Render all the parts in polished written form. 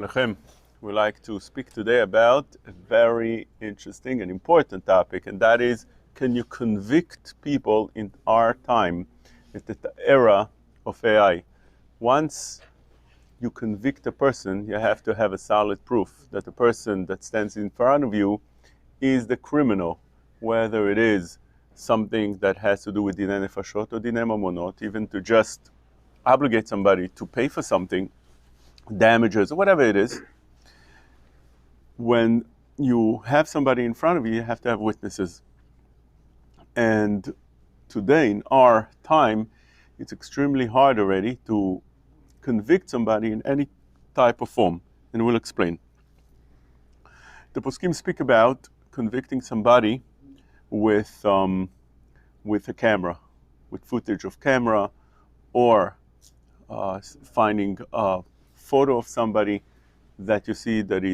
Lechem. We like to speak today about a very interesting and important topic, and that is, can you convict people in our time, at the era of AI? Once you convict a person, you have to have a solid proof that the person that stands in front of you is the criminal, whether it is something that has to do with dinei nefashot or dinei mamonot, even to just obligate somebody to pay for something, damages, or whatever it is. When you have somebody in front of you, you have to have witnesses. And today, in our time, it's extremely hard already to convict somebody in any type of form. And we'll explain. The poskim speak about convicting somebody with a camera, with footage of camera, or finding a photo of somebody that you see that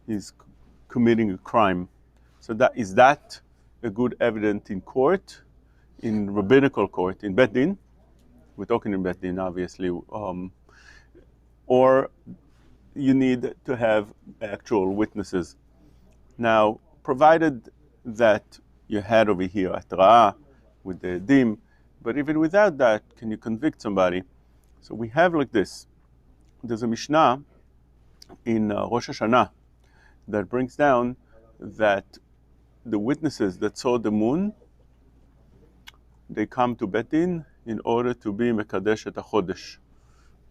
is committing a crime. So that a good evidence in court, in rabbinical court, in Bet Din? We're talking in Bet Din, obviously. Or you need to have actual witnesses. Now, provided that you had over here Atra'ah with the Edim, but even without that, can you convict somebody? So we have like this. There's a Mishnah in Rosh Hashanah that brings down that the witnesses that saw the moon, they come to Bet Din in order to be Mekadesh et HaChodesh.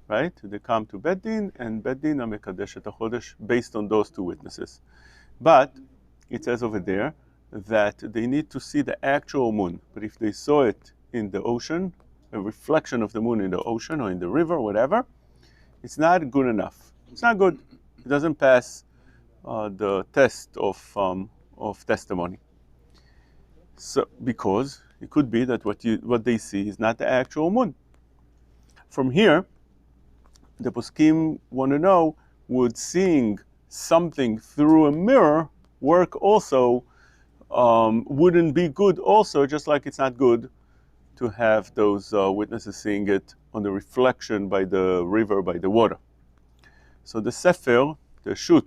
Right? They come to Bet Din, and Bet Din are Mekadesh et HaChodesh based on those two witnesses. But it says over there that they need to see the actual moon. But if they saw it in the ocean, a reflection of the moon in the ocean or in the river, whatever, it's not good enough. It's not good. It doesn't pass the test of testimony. So because it could be that what they see is not the actual moon. From here, the poskim want to know, would seeing something through a mirror work also? Wouldn't be good also, just like it's not good to have those witnesses seeing it on the reflection by the river, by the water. So the Sefer, the Shut,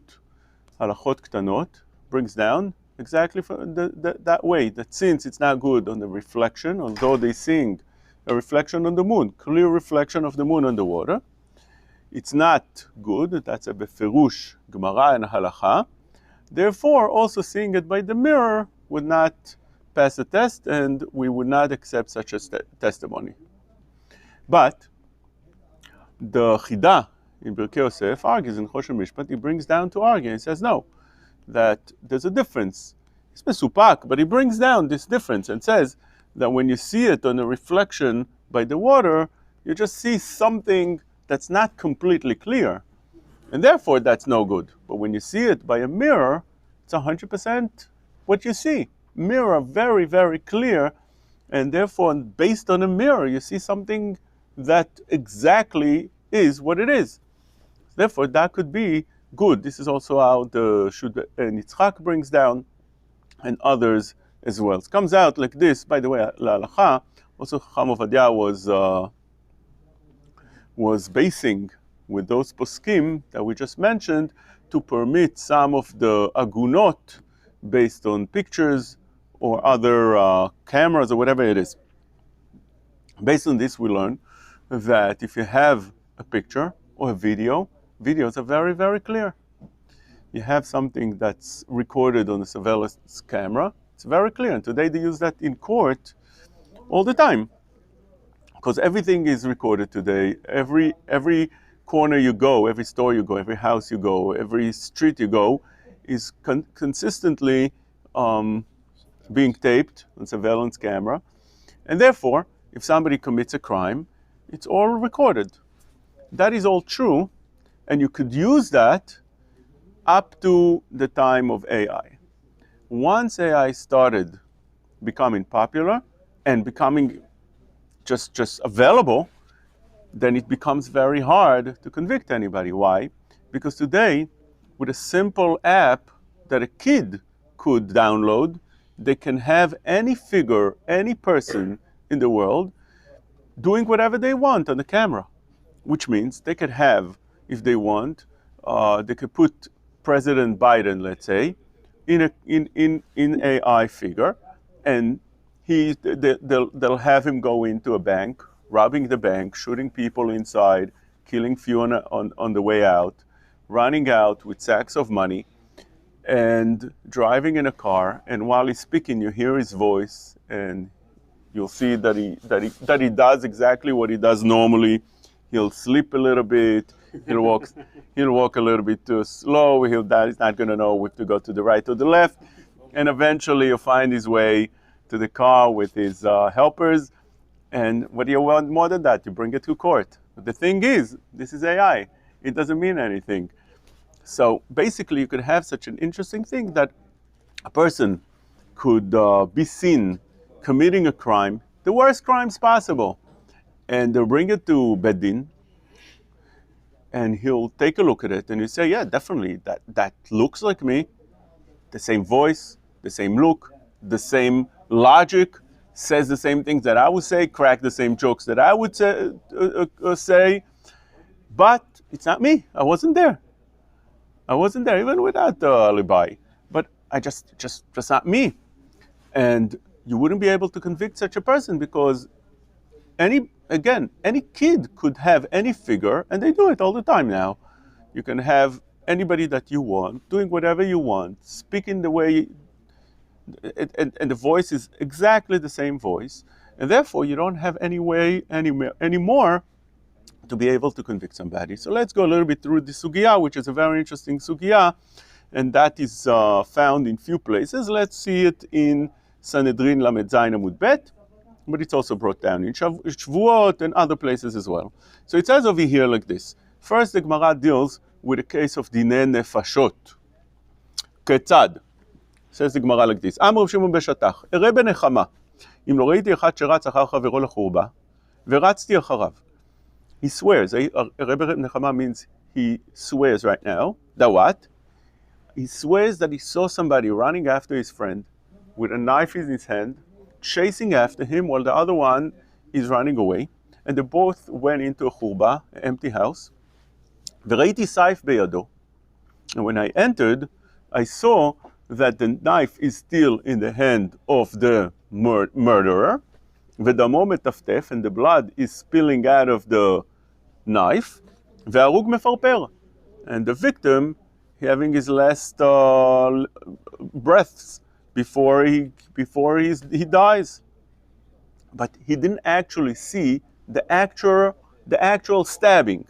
Halachot Ktanot, brings down exactly that way, that since it's not good on the reflection, although they seeing a reflection on the moon, clear reflection of the moon on the water, it's not good. That's a beferush Gemara and Halacha. Therefore, also seeing it by the mirror would not pass the test, and we would not accept such a testimony. But the Chida in Birkei Yosef argues in Choshen Mishpat, he brings down to argue. He says no, that there's a difference. It's mesupak, but he brings down this difference and says that when you see it on a reflection by the water, you just see something that's not completely clear. And therefore, that's no good. But when you see it by a mirror, it's 100% what you see. Mirror, very, very clear. And therefore, based on a mirror, you see something that exactly is what it is. Therefore, that could be good. This is also how the Shud Yitzchak brings down, and others as well. It comes out like this. By the way, L'Halacha, also Chacham Ovadia was basing with those poskim that we just mentioned to permit some of the agunot based on pictures or other cameras or whatever it is. Based on this, we learn that if you have a picture or a video, videos are very, very clear. You have something that's recorded on a surveillance camera, it's very clear. And today they use that in court all the time, because everything is recorded today. Every corner you go, every store you go, every house you go, every street you go is consistently being taped on surveillance camera. And therefore, if somebody commits a crime, it's all recorded. That is all true, and you could use that up to the time of AI. Once AI started becoming popular and becoming just available, then it becomes very hard to convict anybody. Why? Because today, with a simple app that a kid could download, they can have any figure, any person in the world doing whatever they want on the camera, which means they could have if they want. They could put President Biden, let's say, in AI figure, and they'll have him go into a bank, robbing the bank, shooting people inside, killing few on the way out, running out with sacks of money, and driving in a car. And while he's speaking, you hear his voice, and you'll see that he does exactly what he does normally. He'll sleep a little bit. He'll walk a little bit too slow. He's not going to know if to go to the right or the left. And eventually he'll find his way to the car with his helpers. And what do you want more than that? You bring it to court. But the thing is, this is AI. It doesn't mean anything. So basically you could have such an interesting thing that a person could be seen committing a crime, the worst crimes possible. And they'll bring it to Bedin, and he'll take a look at it, and he'll say, yeah, definitely, that looks like me. The same voice, the same look, the same logic, says the same things that I would say, crack the same jokes that I would say, but it's not me. I wasn't there, even without the alibi. But I just not me. And you wouldn't be able to convict such a person because any kid could have any figure, and they do it all the time now. You can have anybody that you want, doing whatever you want, speaking the way, and the voice is exactly the same voice, and therefore you don't have any way anymore to be able to convict somebody. So let's go a little bit through the sugya, which is a very interesting sugya, and that is found in few places. Let's see it in Sanhedrin Lamed Zayin Amud Bet, but it's also brought down in Shvuot and other places as well. So it says over here like this. First, the Gemara deals with a case of Dinei Nefashot. Ketzad. Says the Gemara like this. Amar Shimon Beshatach, Ere benechama, אם לא ראיתי אחד שרץ אחר חברו לחורבה, ורצתי אחריו. He swears. Ere benechama means he swears right now. That what? He swears that he saw somebody running after his friend with a knife in his hand, chasing after him while the other one is running away. And they both went into a churba, an empty house. וראיתי סייף בידו. And when I entered, I saw that the knife is still in the hand of the murderer. ודמו מטפטף, and the blood is spilling out of the knife. והרוג מפרפר. And the victim having his last breaths before he dies. But he didn't actually see the actual stabbing.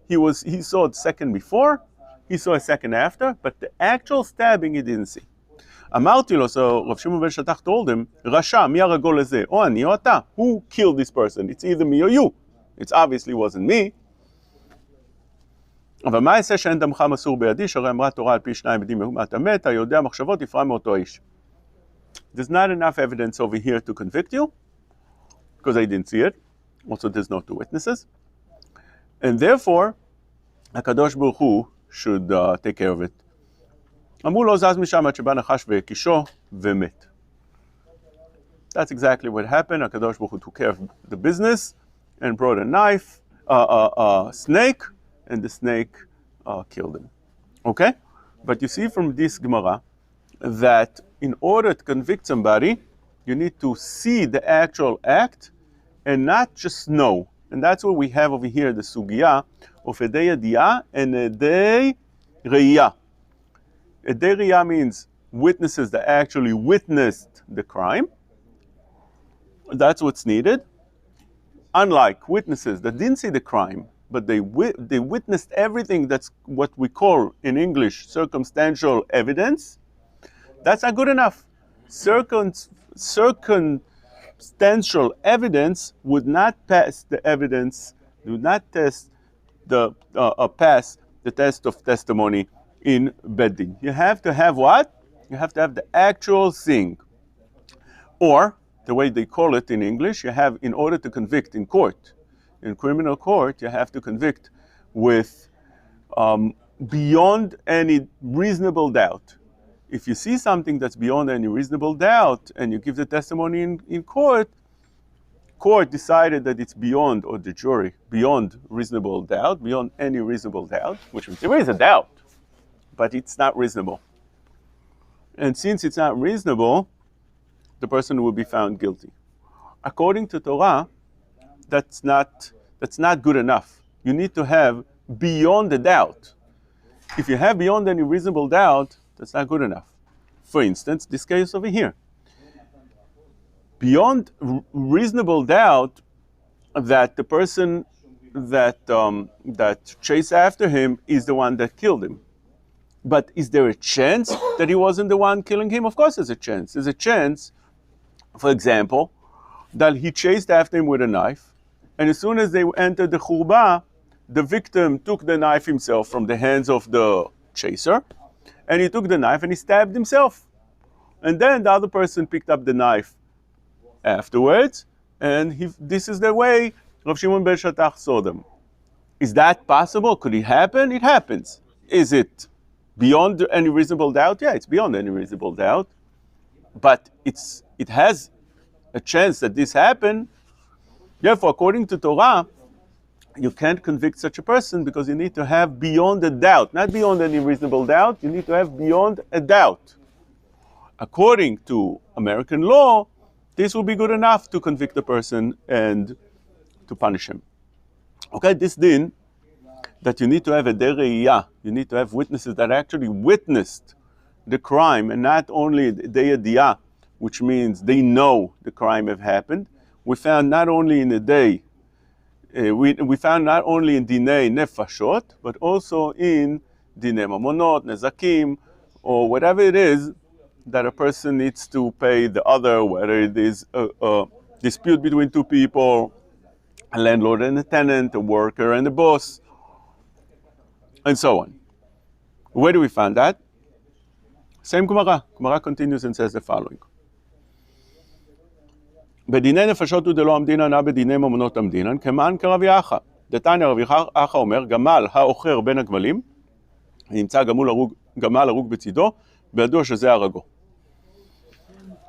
He saw it second before, he saw a second after, but the actual stabbing he didn't see. אמרתי לו, so Rav Shimon ben Shatach told him, רשע, מי הרגו לזה? או אני או אתה. Who killed this person? It's either me or you. It obviously wasn't me. אבל מה יעשה שאין דמך מסור בידי, שהרי אמרה תורה על פי שניים עדים מהומת המת, היודע מחשבות יפרע מאותו איש. There's not enough evidence over here to convict you, because I didn't see it. Also, there's no two witnesses. And therefore, HaKadosh Baruch Hu should take care of it. אמרו לו זז משם עד שבא נחש והקישו ומת. That's exactly what happened. HaKadosh Baruch Hu took care of the business and brought a knife, a snake, and the snake killed him. Okay? But you see from this Gemara that in order to convict somebody, you need to see the actual act and not just know. And that's what we have over here, the sugya of edei yadiah and edei reiyah. Edei reiyah means witnesses that actually witnessed the crime. That's what's needed. Unlike witnesses that didn't see the crime, but they witnessed everything. That's what we call in English circumstantial evidence. That's not good enough. Circumstantial evidence would not pass the evidence, would not pass the test of testimony in Bedin. You have to have what? You have to have the actual thing. Or, the way they call it in English, you have, in order to convict in court, in criminal court, you have to convict with beyond any reasonable doubt. If you see something that's beyond any reasonable doubt and you give the testimony in court, court decided that it's beyond, or the jury, beyond reasonable doubt, beyond any reasonable doubt, which means there is a doubt, but it's not reasonable. And since it's not reasonable, the person will be found guilty. According to Torah, that's not good enough. You need to have beyond a doubt. If you have beyond any reasonable doubt, that's not good enough. For instance, this case over here. Beyond reasonable doubt that the person that chased after him is the one that killed him. But is there a chance that he wasn't the one killing him? Of course there's a chance. There's a chance, for example, that he chased after him with a knife, and as soon as they entered the churba, the victim took the knife himself from the hands of the chaser, and he took the knife and he stabbed himself. And then the other person picked up the knife afterwards, and this is the way Rav Shimon ben Shatach saw them. Is that possible? Could it happen? It happens. Is it beyond any reasonable doubt? Yeah, it's beyond any reasonable doubt. But it has a chance that this happened. Therefore, according to Torah, you can't convict such a person because you need to have beyond a doubt, not beyond any reasonable doubt, you need to have beyond a doubt. According to American law, this will be good enough to convict the person and to punish him. Okay, this din, that you need to have a deriyah, you need to have witnesses that actually witnessed the crime, and not only deyadiyah, which means they know the crime have happened. We found not only in the day, we found not only in dinei nefashot, but also in dinei mamonot, nezakim, or whatever it is that a person needs to pay the other, whether it is a dispute between two people, a landlord and a tenant, a worker and a boss, and so on. Where do we find that? Same Gemara. Gemara continues and says the following. בדיני נפשות דלא עמדינן נא בדיני ממונות עמדינן כמען כרבי אחא. דתניא רבי אחא אומר, גמל העוכר בין הגמלים, נמצא גמל הרוג בצידו, בידוע שזה הרגו.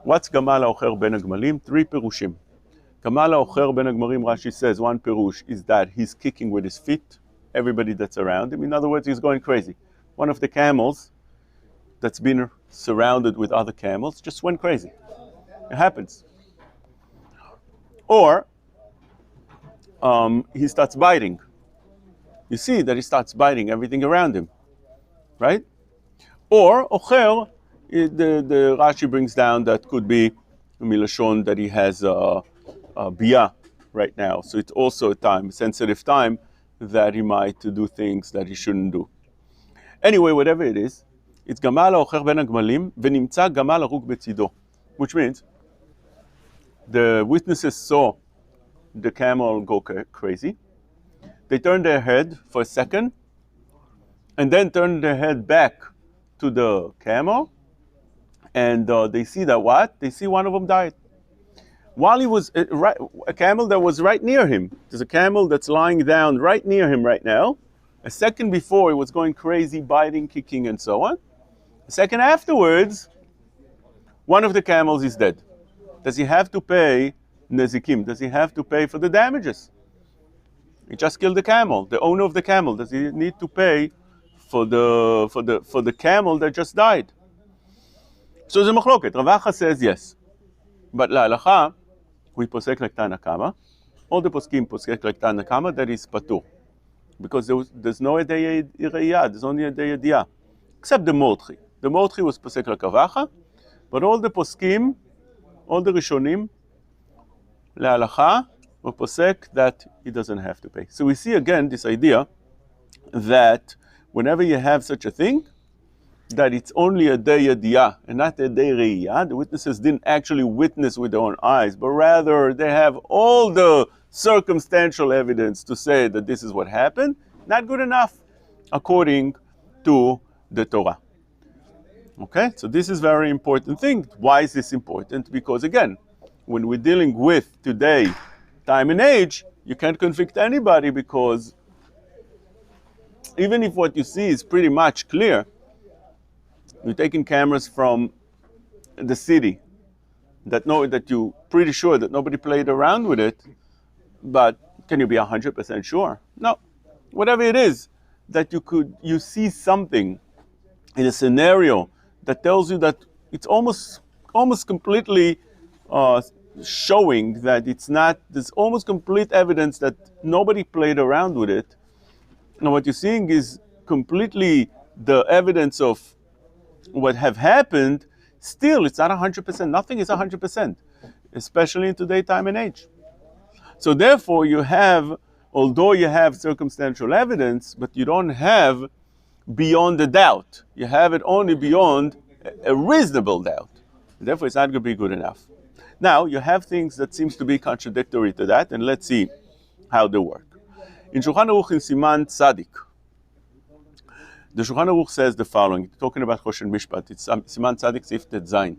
What's גמל העוכר בין הגמלים? 3 פירושים. גמל העוכר בין הגמלים, Rashi says, one פירוש is that he's kicking with his feet everybody that's around him. In other words, he's going crazy. One of the camels that's been surrounded with other camels just went crazy. It happens. Or he starts biting. You see that he starts biting everything around him, right? Or ocher, the Rashi brings down that could be milashon that he has a biyah right now. So it's also a sensitive time that he might do things that he shouldn't do. Anyway, whatever it is, it's gamal haocher ben hagmalim v'nimtza gamal harug betzido, which means the witnesses saw the camel go crazy. They turned their head for a second, and then turned their head back to the camel, and they see that what? They see one of them died. While he was a camel that was right near him. There's a camel that's lying down right near him right now. A second before, he was going crazy, biting, kicking, and so on. A second afterwards, one of the camels is dead. Does he have to pay nezikim? Does he have to pay for the damages? He just killed the camel, the owner of the camel. Does he need to pay for the camel that just died? So the machloket. Rav Acha says yes, but la'alacha we posek like Tana Kama. All the poskim posek like Tana Kama that is patur, because there's no edei iriyah, there's only edei yediyah, except the Mordchi. The Mordchi was posek like Rav Acha, but all the poskim, all the Rishonim, la'alacha, were posek that he doesn't have to pay. So we see again this idea that whenever you have such a thing, that it's only a day yediyah and not a day reiyah. The witnesses didn't actually witness with their own eyes, but rather they have all the circumstantial evidence to say that this is what happened. Not good enough according to the Torah. Okay, so this is very important thing. Why is this important? Because again, when we're dealing with today, time and age, you can't convict anybody, because even if what you see is pretty much clear, you're taking cameras from the city, that you're pretty sure that nobody played around with it, but can you be 100% sure? No. Whatever it is that you see something in a scenario that tells you that it's almost completely showing that it's not, there's almost complete evidence that nobody played around with it. Now what you're seeing is completely the evidence of what have happened. Still, it's not 100%. Nothing is 100%, especially in today's time and age. So therefore, although you have circumstantial evidence, but you don't have beyond a doubt. You have it only beyond a reasonable doubt. Therefore, it's not going to be good enough. Now, you have things that seems to be contradictory to that, and let's see how they work. In Shulchan Aruch in Siman Tzadik, the Shulchan Aruch says the following, talking about Choshen Mishpat, it's Siman Tzadik Sif Tet Zayin.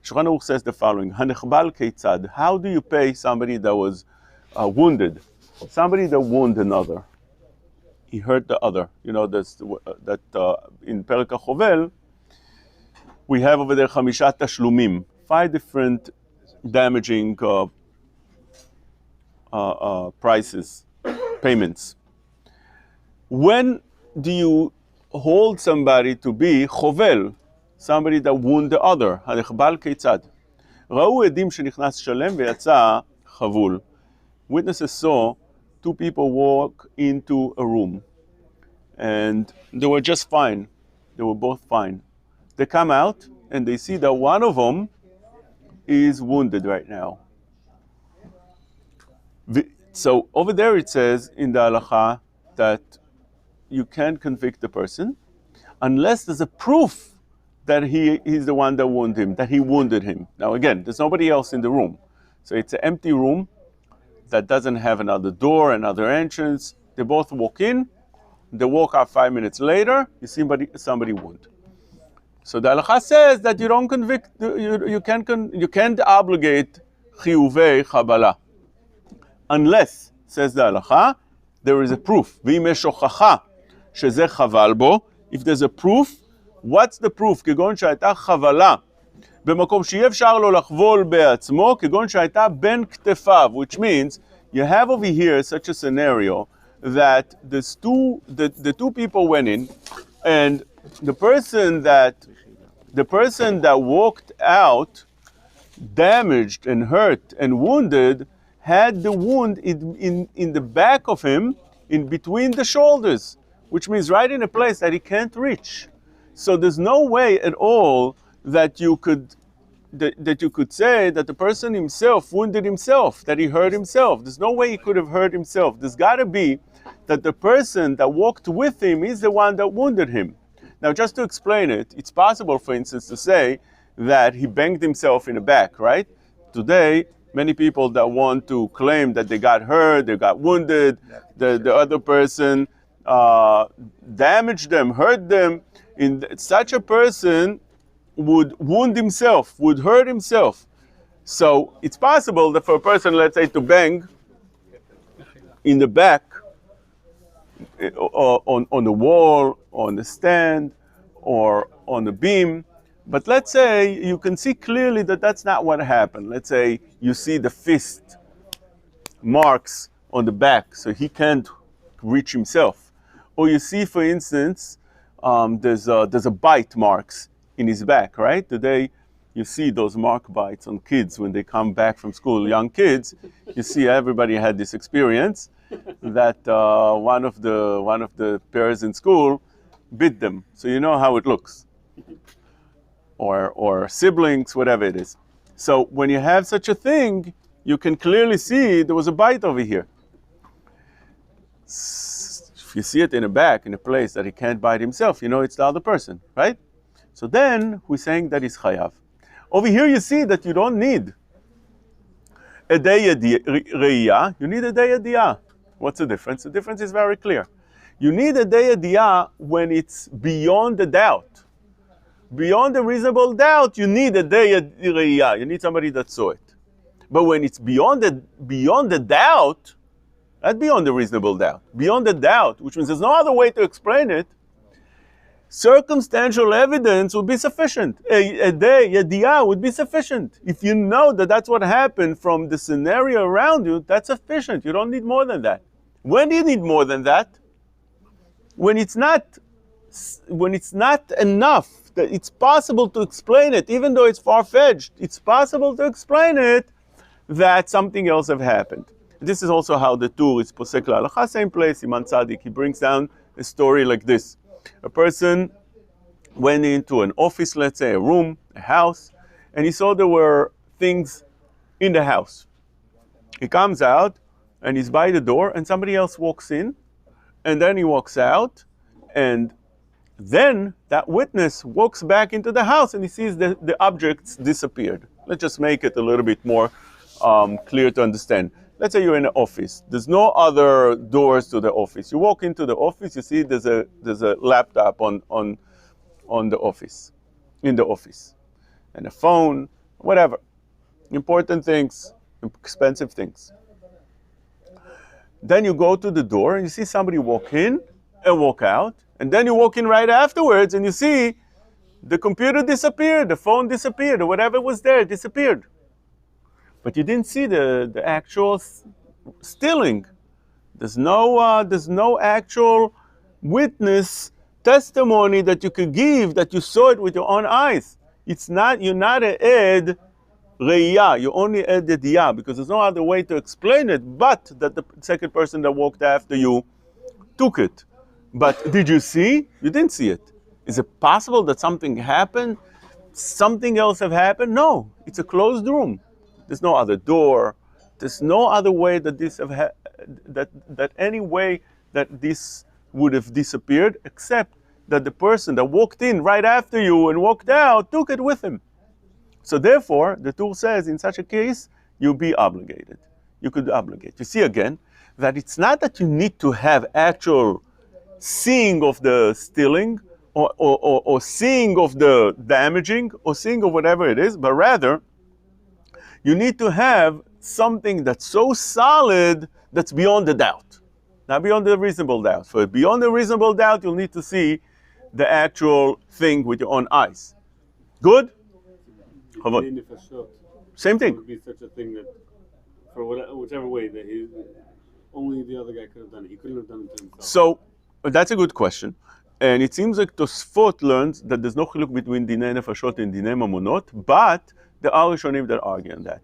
Shulchan Aruch says the following, Hanechbal Keitzad, how do you pay somebody that was wounded? Somebody that wounded another. He hurt the other. You know, that in Perek HaChovel, we have over there Chamishat Tashlumim, 5 different damaging prices, payments. When do you hold somebody to be chovel, somebody that wound the other? Hanechbal keitzad. Ra'u edim shenichnas shalem ve'yatza chavul. Witnesses saw 2 people walk into a room, and they were just fine. They were both fine. They come out, and they see that one of them is wounded right now. So over there it says in the halacha that you can't convict the person unless there's a proof that he's the one that wounded him, that he wounded him. Now again, there's nobody else in the room. So it's an empty room that doesn't have another door, another entrance. They both walk in, they walk out 5 minutes later, you see somebody wounded. So the halacha says that you don't convict, you can't obligate chiyuvei chabala. Unless, says the halacha, there is a proof. V'im yesh hochacha shezeh chaval bo. If there's a proof, what's the proof? כגון שהייתה חבלה במקום שיהיה אפשר לו לחבול בעצמו, כגון שהייתה בין כתפיו, which means you have over here such a scenario that the 2 people went in, and the person that walked out damaged and hurt and wounded had the wound in the back of him, in between the shoulders, which means right in a place that he can't reach. So there's no way at all that you could say that the person himself wounded himself, that he hurt himself. There's no way he could have hurt himself. There's got to be that the person that walked with him is the one that wounded him. Now, just to explain it, it's possible, for instance, to say that he banged himself in the back, right? Today, many people that want to claim that they got hurt, they got wounded, the other person damaged them, hurt them. Such a person would wound himself, would hurt himself. So it's possible that for a person, let's say, to bang in the back, on the wall, on the stand, or on the beam. But let's say you can see clearly that that's not what happened. Let's say you see the fist marks on the back, so he can't reach himself. Or you see, for instance, there's a bite marks in his back, right? Today, you see those mark bites on kids when they come back from school. Young kids, you see everybody had this experience that one of the parents in school bit them. So you know how it looks. Or siblings, whatever it is. So when you have such a thing, you can clearly see there was a bite over here. If you see it in the back, in a place that he can't bite himself, you know it's the other person, right? So then we're saying that he's chayav. Over here you see that you don't need a day re'iyah, you need a day yediyah. What's the difference? The difference is very clear. You need a day yediyah when it's beyond the doubt. Beyond a reasonable doubt, you need a day re'iyah. You need somebody that saw it. But when it's beyond the doubt, not beyond the reasonable doubt, beyond the doubt, which means there's no other way to explain it. Circumstantial evidence would be sufficient. A yediyah would be sufficient. If you know that that's what happened from the scenario around you, that's sufficient. You don't need more than that. When do you need more than that? When it's not enough, that it's possible to explain it, even though it's far-fetched, it's possible to explain it that something else have happened. This is also how the Tur is posek la'alacha, same place, Iman Tzaddik. He brings down a story like this. A person went into an office, let's say a room, a house, and he saw there were things in the house. He comes out and he's by the door and somebody else walks in, and then he walks out, and then that witness walks back into the house and he sees the objects disappeared. Let's just make it a little bit more clear to understand. Let's say you're in an office. There's no other doors to the office. You walk into the office, you see there's a laptop on the office, in the office, and a phone, whatever. Important things, expensive things. Then you go to the door and you see somebody walk in and walk out, and then you walk in right afterwards and you see the computer disappeared, the phone disappeared, or whatever was there disappeared. But you didn't see the actual stealing. There's no actual witness testimony that you could give that you saw it with your own eyes. You're not an ed re'iyah, you only ed yediyah, because there's no other way to explain it but that the second person that walked after you took it. But did you see? You didn't see it. Is it possible that something happened? Something else have happened? No, it's a closed room. There's no other door. There's no other way that this that any way that this would have disappeared, except that the person that walked in right after you and walked out took it with him. So therefore, the Tur says, in such a case, you'll be obligated. You could obligate. You see again that it's not that you need to have actual seeing of the stealing or seeing of the damaging or seeing of whatever it is, but rather you need to have something that's so solid that's beyond the doubt. Not beyond the reasonable doubt. For beyond the reasonable doubt, you'll need to see the actual thing with your own eyes. Good? Same thing. It would be such a thing that, for whichever way, that only the other guy could have done it. He couldn't have done it to himself. So, that's a good question. And it seems like Tosfot learns that there's no chiluk between dinei nefashot and dinei mamonot, but there are Rishonim that argue on that.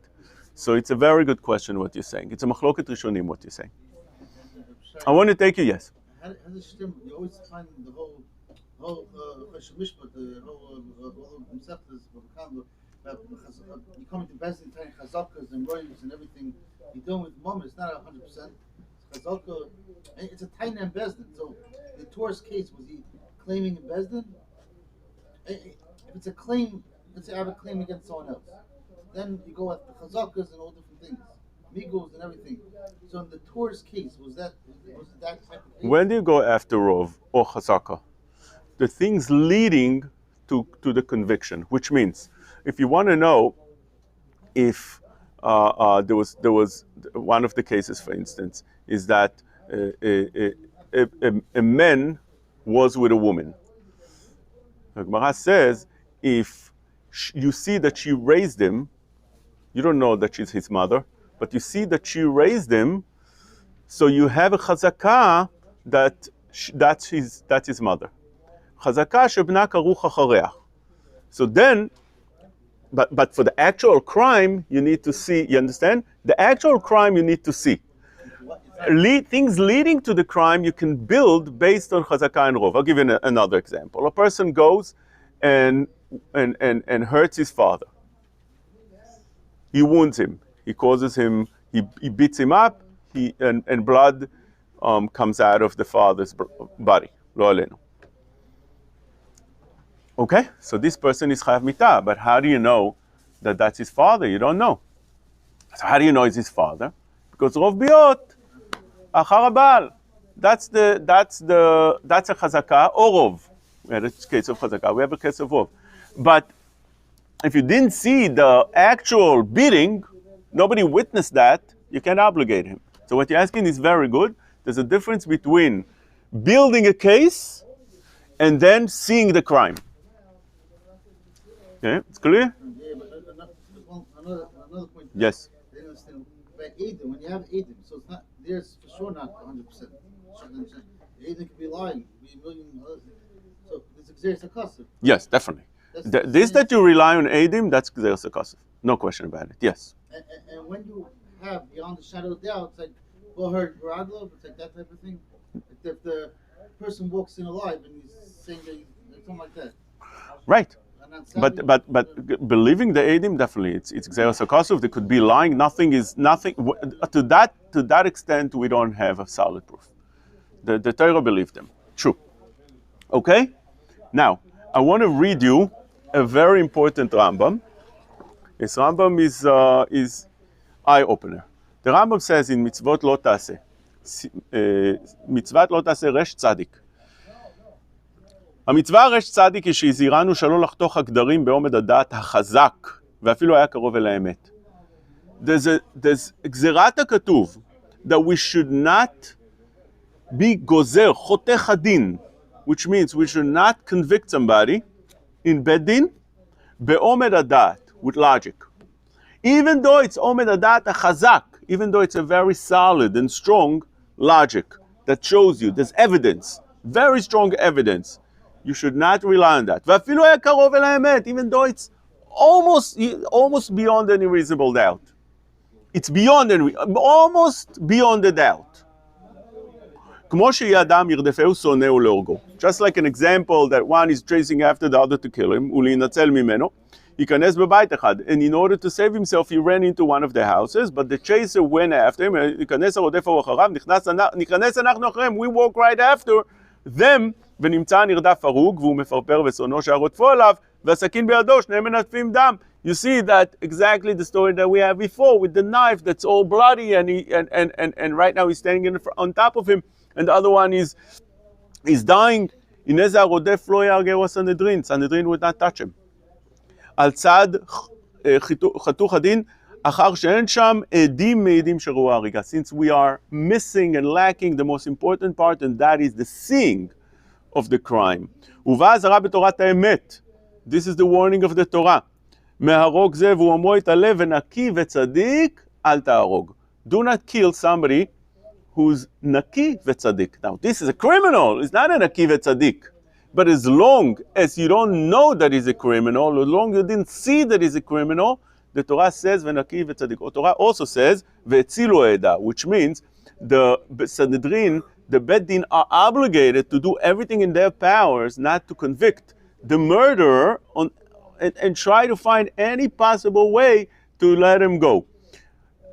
So it's a very good question what you're saying. It's a machloket Rishonim what you're saying. I want to take you, yes. How does it stem? You always find the whole mishpat, the whole Mesechtas of the Kamba, you come into Bezdin, telling Chazalkas and royals and everything. You're dealing with mom. It's not 100%. Chazalka, it's a tiny and Bezdin. So the Torah's case, was he claiming in Bezdin? If it's a claim, let's say I have a claim against someone else, then you go after Chazalkas and all different things, Migos and everything. So in the Torah's case, was that type of case? When do you go after Rov or Chazaka? The things leading to the conviction, which means if you want to know if there was one of the cases, for instance, is that a man was with a woman. The Gemara says if you see that she raised him, you don't know that she's his mother, but you see that she raised him, so you have a chazakah that's his mother. Chazakah shebna karuch achareach. So then, but for the actual crime, you need to see. You understand? The actual crime you need to see. Things leading to the crime you can build based on chazakah and rov. I'll give you another example. A person goes and hurts his father. He wounds him. He causes him. He beats him up. And blood comes out of the father's body. Lo alenu. Okay, so this person is chayav mitah, but how do you know that that's his father? You don't know. So how do you know it's his father? Because rov biot achar habal. That's a chazakah or rov. We had a case of chazakah. We have a case of rov. But if you didn't see the actual beating, nobody witnessed that, you can't obligate him. So what you're asking is very good. There's a difference between building a case and then seeing the crime. Okay, it's clear? Yeah, but another point. Yes. They don't understand. By Adam, when you have Adam, so it's not, there's for sure not 100%. Adam can be lying, be a million other things. So it's exercise custom. Yes, definitely. This that you rely on Adim, that's Gzeres HaKosov. No question about it. Yes. And when you have beyond the shadow of doubt, it's like, well, heard Radlo, it's like that type of thing. If the person walks in alive and he's saying that something like that. Right. But believing the Adim, definitely, it's Gzeres HaKosov. They could be lying. Nothing. To that extent, we don't have a solid proof. The Torah believed them. True. Okay? Now, I want to read you a very important Rambam. This Rambam is eye-opener. The Rambam says in Mitzvot Lo Taseh, Mitzvat Lo Taseh Resh Tzadik. המצווה רש צדיק היא שהזהירנו שלא לחתוך הגדרים בעומד הדעת החזק, ואפילו היה קרוב אל האמת. There's גזירת הכתוב, that we should not be גוזר, חותך הדין, which means we should not convict somebody in bed din, בעומד הדעת, with logic. Even though it's עומד הדעת החזק, even though it's a very solid and strong logic that shows you, there's evidence, very strong evidence, you should not rely on that. ואפילו היה קרוב אל האמת, even though it's almost beyond any reasonable doubt. It's almost beyond the doubt. כמו שיהיה אדם ירדפהו שונאהו להורגו. Just like an example that one is chasing after the other to kill him, ולהינצל ממנו, ייכנס בבית אחד. And in order to save himself, he ran into one of the houses, but the chaser went after him, ייכנס הרודף ההוא אחריו, ניכנס אנחנו אחריהם, we walk right after them, ונמצא נרדף הרוג, והוא מפרפר ושונאו שהרודפו עליו, והסכין בידו, שניהם מנטפים דם. You see that exactly the story that we had before with the knife that's all bloody, and right now he's standing on top of him, and the other one is dying. הנה זה הרודף לא יהרגהו הסנהדרין, Sanhedrin would not touch him. על צד חתוך הדין, אחר שאין שם עדים מעידים שראו הריגה. Since we are missing and lacking the most important part, and that is the seeing of the crime. ובאה אזהרה בתורת האמת. This is the warning of the Torah. מהרוג זה והוא אמרו יתעלה ונקי וצדיק, אל תהרוג. Do not kill somebody who's נקי וצדיק. Now, this is a criminal. It's not a נקי וצדיק. But as long as you don't know that he's a criminal, as long as you didn't see that he's a criminal, the Torah says ונקי וצדיק. The Torah also says והצילו העדה, which means the Sanhedrin, the Beit Din, are obligated to do everything in their powers not to convict the murderer and try to find any possible way to let him go.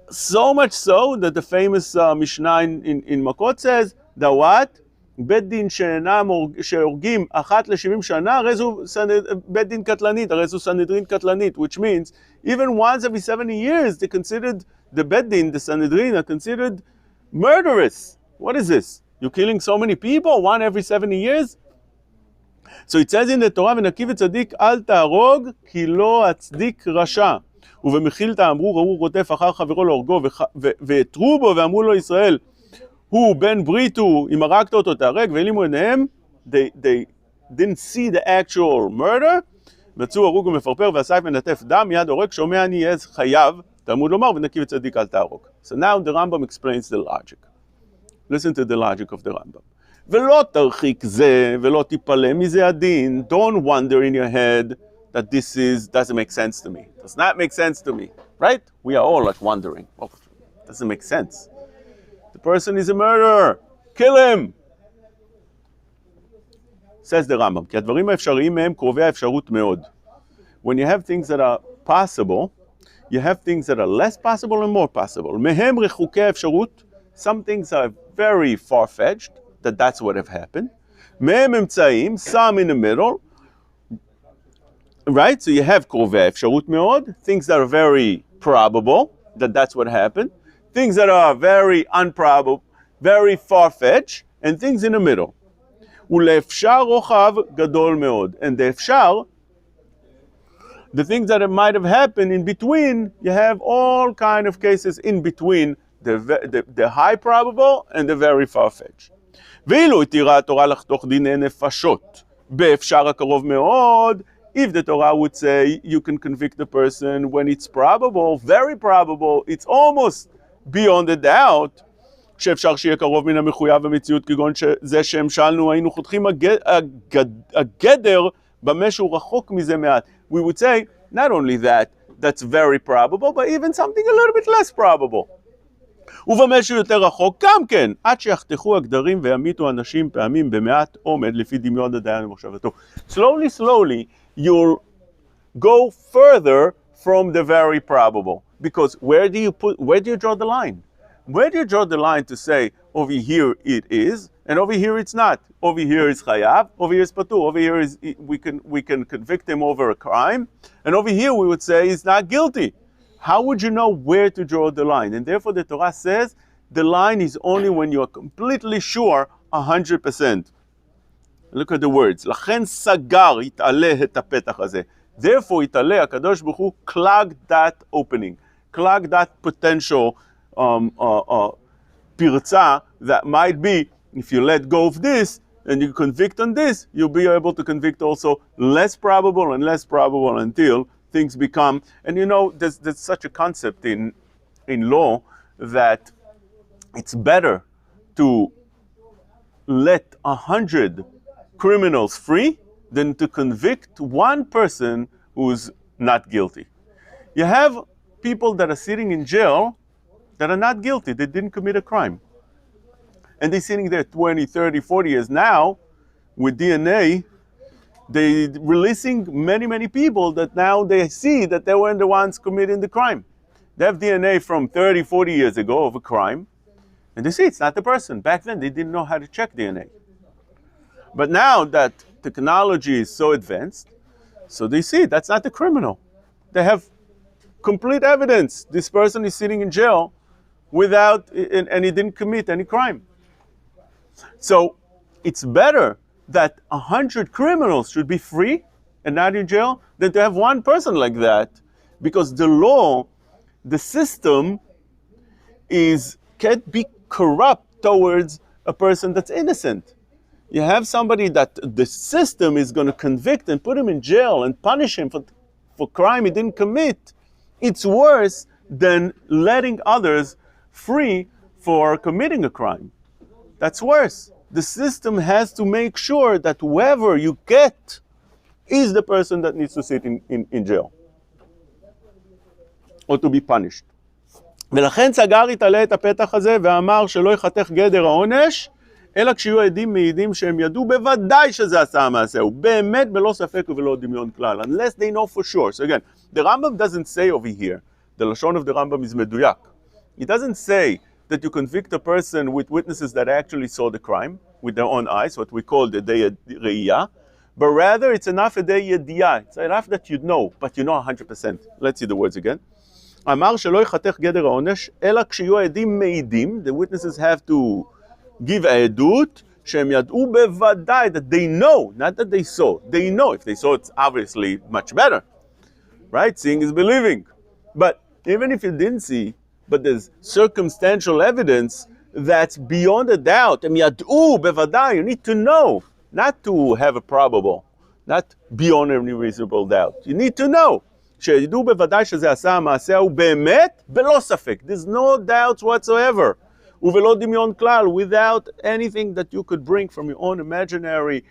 So much so that the famous Mishnah in Makot says that what? בית דין שהורגים אחת ל-70 שנה, הרי זו בית דין קטלנית, הרי זו סנהדרין קטלנית, which means even once every 70 years, they considered, the בית דין, the Sanhedrin, are considered murderous. What is this? You're killing so many people, one every 70 years? So it says in the Torah, ונקי וצדיק אל תהרוג, כי לא הצדיק רשע. ובמחילתא אמרו, ראו רודף אחר חברו להורגו, ויתרו בו ואמרו לו ישראל, הוא בן ברית הוא, אם הרגת אותו תהרג, והעלימו עיניהם, they didn't see the actual murder, מצאו הרוג ומפרפר והסייף מנטף דם, מיד הורג, שומע אני אז חייב, תלמוד לומר, ונקי וצדיק אל תהרוג. So now the Rambam explains the logic. Listen to the logic of the Rambam. ולא תרחיק זה, ולא תיפלא מזה הדין, don't wonder in your head that this doesn't make sense to me. Does not make sense to me, right? We are all like wondering. Oh, doesn't make sense. The person is a murderer. Kill him. Says the Rambam, כי הדברים האפשריים מהם קרובי האפשרות מאוד. When you have things that are possible, you have things that are less possible and more possible. מהם רחוקי האפשרות, some things are very far-fetched, that's what have happened. מהם אמצעים, some in the middle. Right? So you have קרובי האפשרות מאוד, things that are very probable, that's what happened. Things that are very improbable, very far-fetched, and things in the middle. ולאפשר רוחב גדול מאוד. And the אפשר, the things that might have happened in between, you have all kind of cases in between the high probable and the very far-fetched. ואילו התירה התורה לחתוך דיני נפשות, באפשר הקרוב מאוד, if the Torah would say you can convict the person when it's probable, very probable, it's almost beyond a doubt, שאפשר שיהיה קרוב מן המחויב במציאות, כגון זה שהמשלנו, היינו חותכים הגדר במה שהוא רחוק מזה מעט. We would say, not only that, that's very probable, but even something a little bit less probable. ובמה שהוא יותר רחוק, גם כן, עד שיחתכו הגדרים וימיתו אנשים פעמים במעט עומד, לפי דמיון הדיין ומחשבתו. Slowly, you'll go further from the very probable. Because where do you draw the line? Where do you draw the line to say, over here it is, and over here it's not? Over here is chayav, over here is patur, over here is, we can convict him over a crime, and over here we would say he's not guilty. How would you know where to draw the line? And therefore the Torah says, the line is only when you are completely sure, 100%. Look at the words. לכן סגר, יתעלה את הפתח הזה. Therefore, יתעלה, הקדוש ברוך הוא, clog that opening. Clog that potential פרצה that might be, if you let go of this, and you convict on this, you'll be able to convict also less probable and less probable until things become, and you know, there's such a concept in law that it's better to let 100 criminals free than to convict one person who's not guilty. You have people that are sitting in jail that are not guilty, they didn't commit a crime. And they're sitting there 20, 30, 40 years now with DNA. They're releasing many people that now they see that they were the ones committing the crime. They have DNA from 30, 40 years ago of a crime, and they see it's not the person. Back then, they didn't know how to check DNA. But now that technology is so advanced, so they see that's not the criminal. They have complete evidence. This person is sitting in jail without, and he didn't commit any crime. So it's better that 100 criminals should be free and not in jail than to have one person like that, because the law, the system can't be corrupt towards a person that's innocent. You have somebody that the system is going to convict and put him in jail and punish him for crime he didn't commit. It's worse than letting others free for committing a crime. That's worse. The system has to make sure that whoever you get is the person that needs to sit in jail or to be punished. ולכן סגר יתעלה את הפתח הזה ואמר שלא יחתך גדר העונש, אלא כשיהיו עדים מעידים שהם ידעו בוודאי שזה עשה המעשה, ובאמת בלא ספק ובלא דמיון כלל, unless they know for sure. So again, the Rambam doesn't say over here, the לשון of the Rambam is מדויק. It doesn't say that you convict a person with witnesses that actually saw the crime with their own eyes, what we call the day re'iyah, but rather it's enough a day yediyah. It's enough that you know, but you know 100%. Let's see the words again. אמר שלא יחתך גדר העונש, אלא כשיהיו עדים מעידים, the witnesses have to give העדות, שהם ידעו בוודאי, that they know, not that they saw, they know. If they saw, it's obviously much better, right? Seeing is believing. But even if you didn't see, but there's circumstantial evidence that's beyond a doubt, הם ידעו בוודאי, you need to know, not to have a probable, not beyond any reasonable doubt. You need to know. שידעו בוודאי שזה עשה המעשה הוא באמת בלא ספק. There's no doubts whatsoever. ובלא דמיון כלל, without anything that you could bring from your own imaginary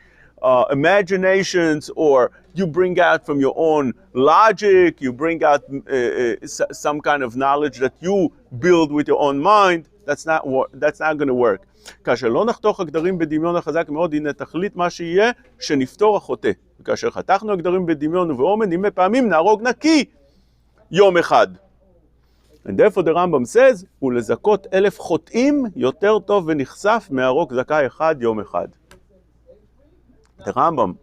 imaginations, or you bring out from your own logic, you bring out some kind of knowledge that you build with your own mind. That's not going to work. כאשר לא נחתוך הגדרים בדמיון החזק מאוד, הנה תכלית מה שיהיה, שנפתור החוטא. וכאשר חתכנו הגדרים בדמיון ובאומן, ימי פעמים נהרוג נקי יום אחד. And therefore the Rambam says, ולזכות 1,000 חוטאים יותר טוב ונחשף מהרוג זכאי אחד יום אחד. The Rambam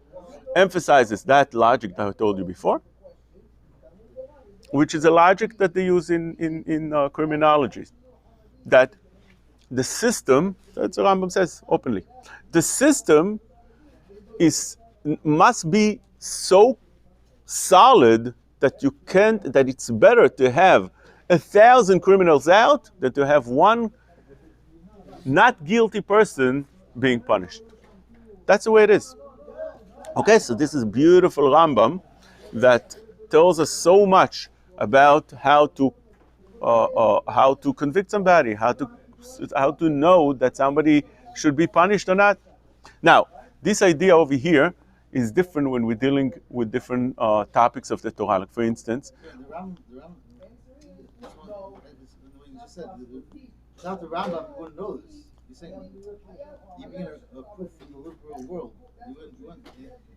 emphasizes that logic that I told you before, which is a logic that they use in criminology. That the system, that's what Rambam says openly, the system must be so solid that that it's better to have 1,000 criminals out than to have one not guilty person being punished. That's the way it is. Okay, so this is beautiful Rambam that tells us so much about how to convict somebody, how to know that somebody should be punished or not. Now, this idea over here is different when we're dealing with different topics of the Torah. Like, for instance, Yeah, the Ram, this one, what you just said. Without the Rambam, you wouldn't know this. You're saying you mean a proof from the liberal world.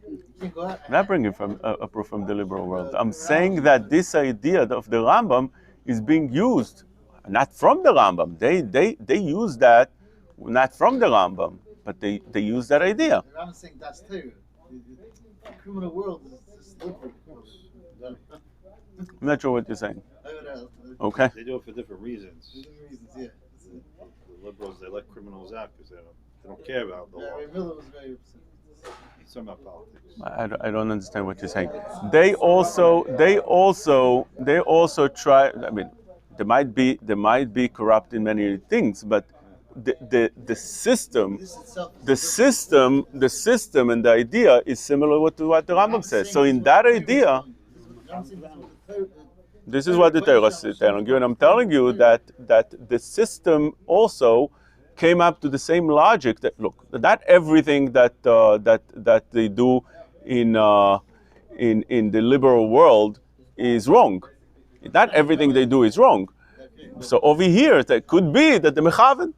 You can't go out. I'm not bringing from a proof from the liberal world. I'm saying that this idea of the Rambam is being used, not from the Rambam. They use that not from the Rambam, but they use that idea. The Rambam's saying that's terrible. The criminal world is just liberal. I'm not sure what you're saying. Okay. They do it for different reasons. Different reasons, yeah. The liberals, they let criminals out because they don't care about the law. Ray Miller was very upset. He's talking about politics. I don't understand what you're saying. They also try. I mean, there might be corrupt in many things, but the system, This itself is the system and the idea is similar to what the Rambam says. So in that idea, this is what the Torah is telling you, and I'm telling you that the system also came up to the same logic. That look, not everything that they do in the liberal world is wrong. Not everything they do is wrong. So over here, it could be that the mechaven,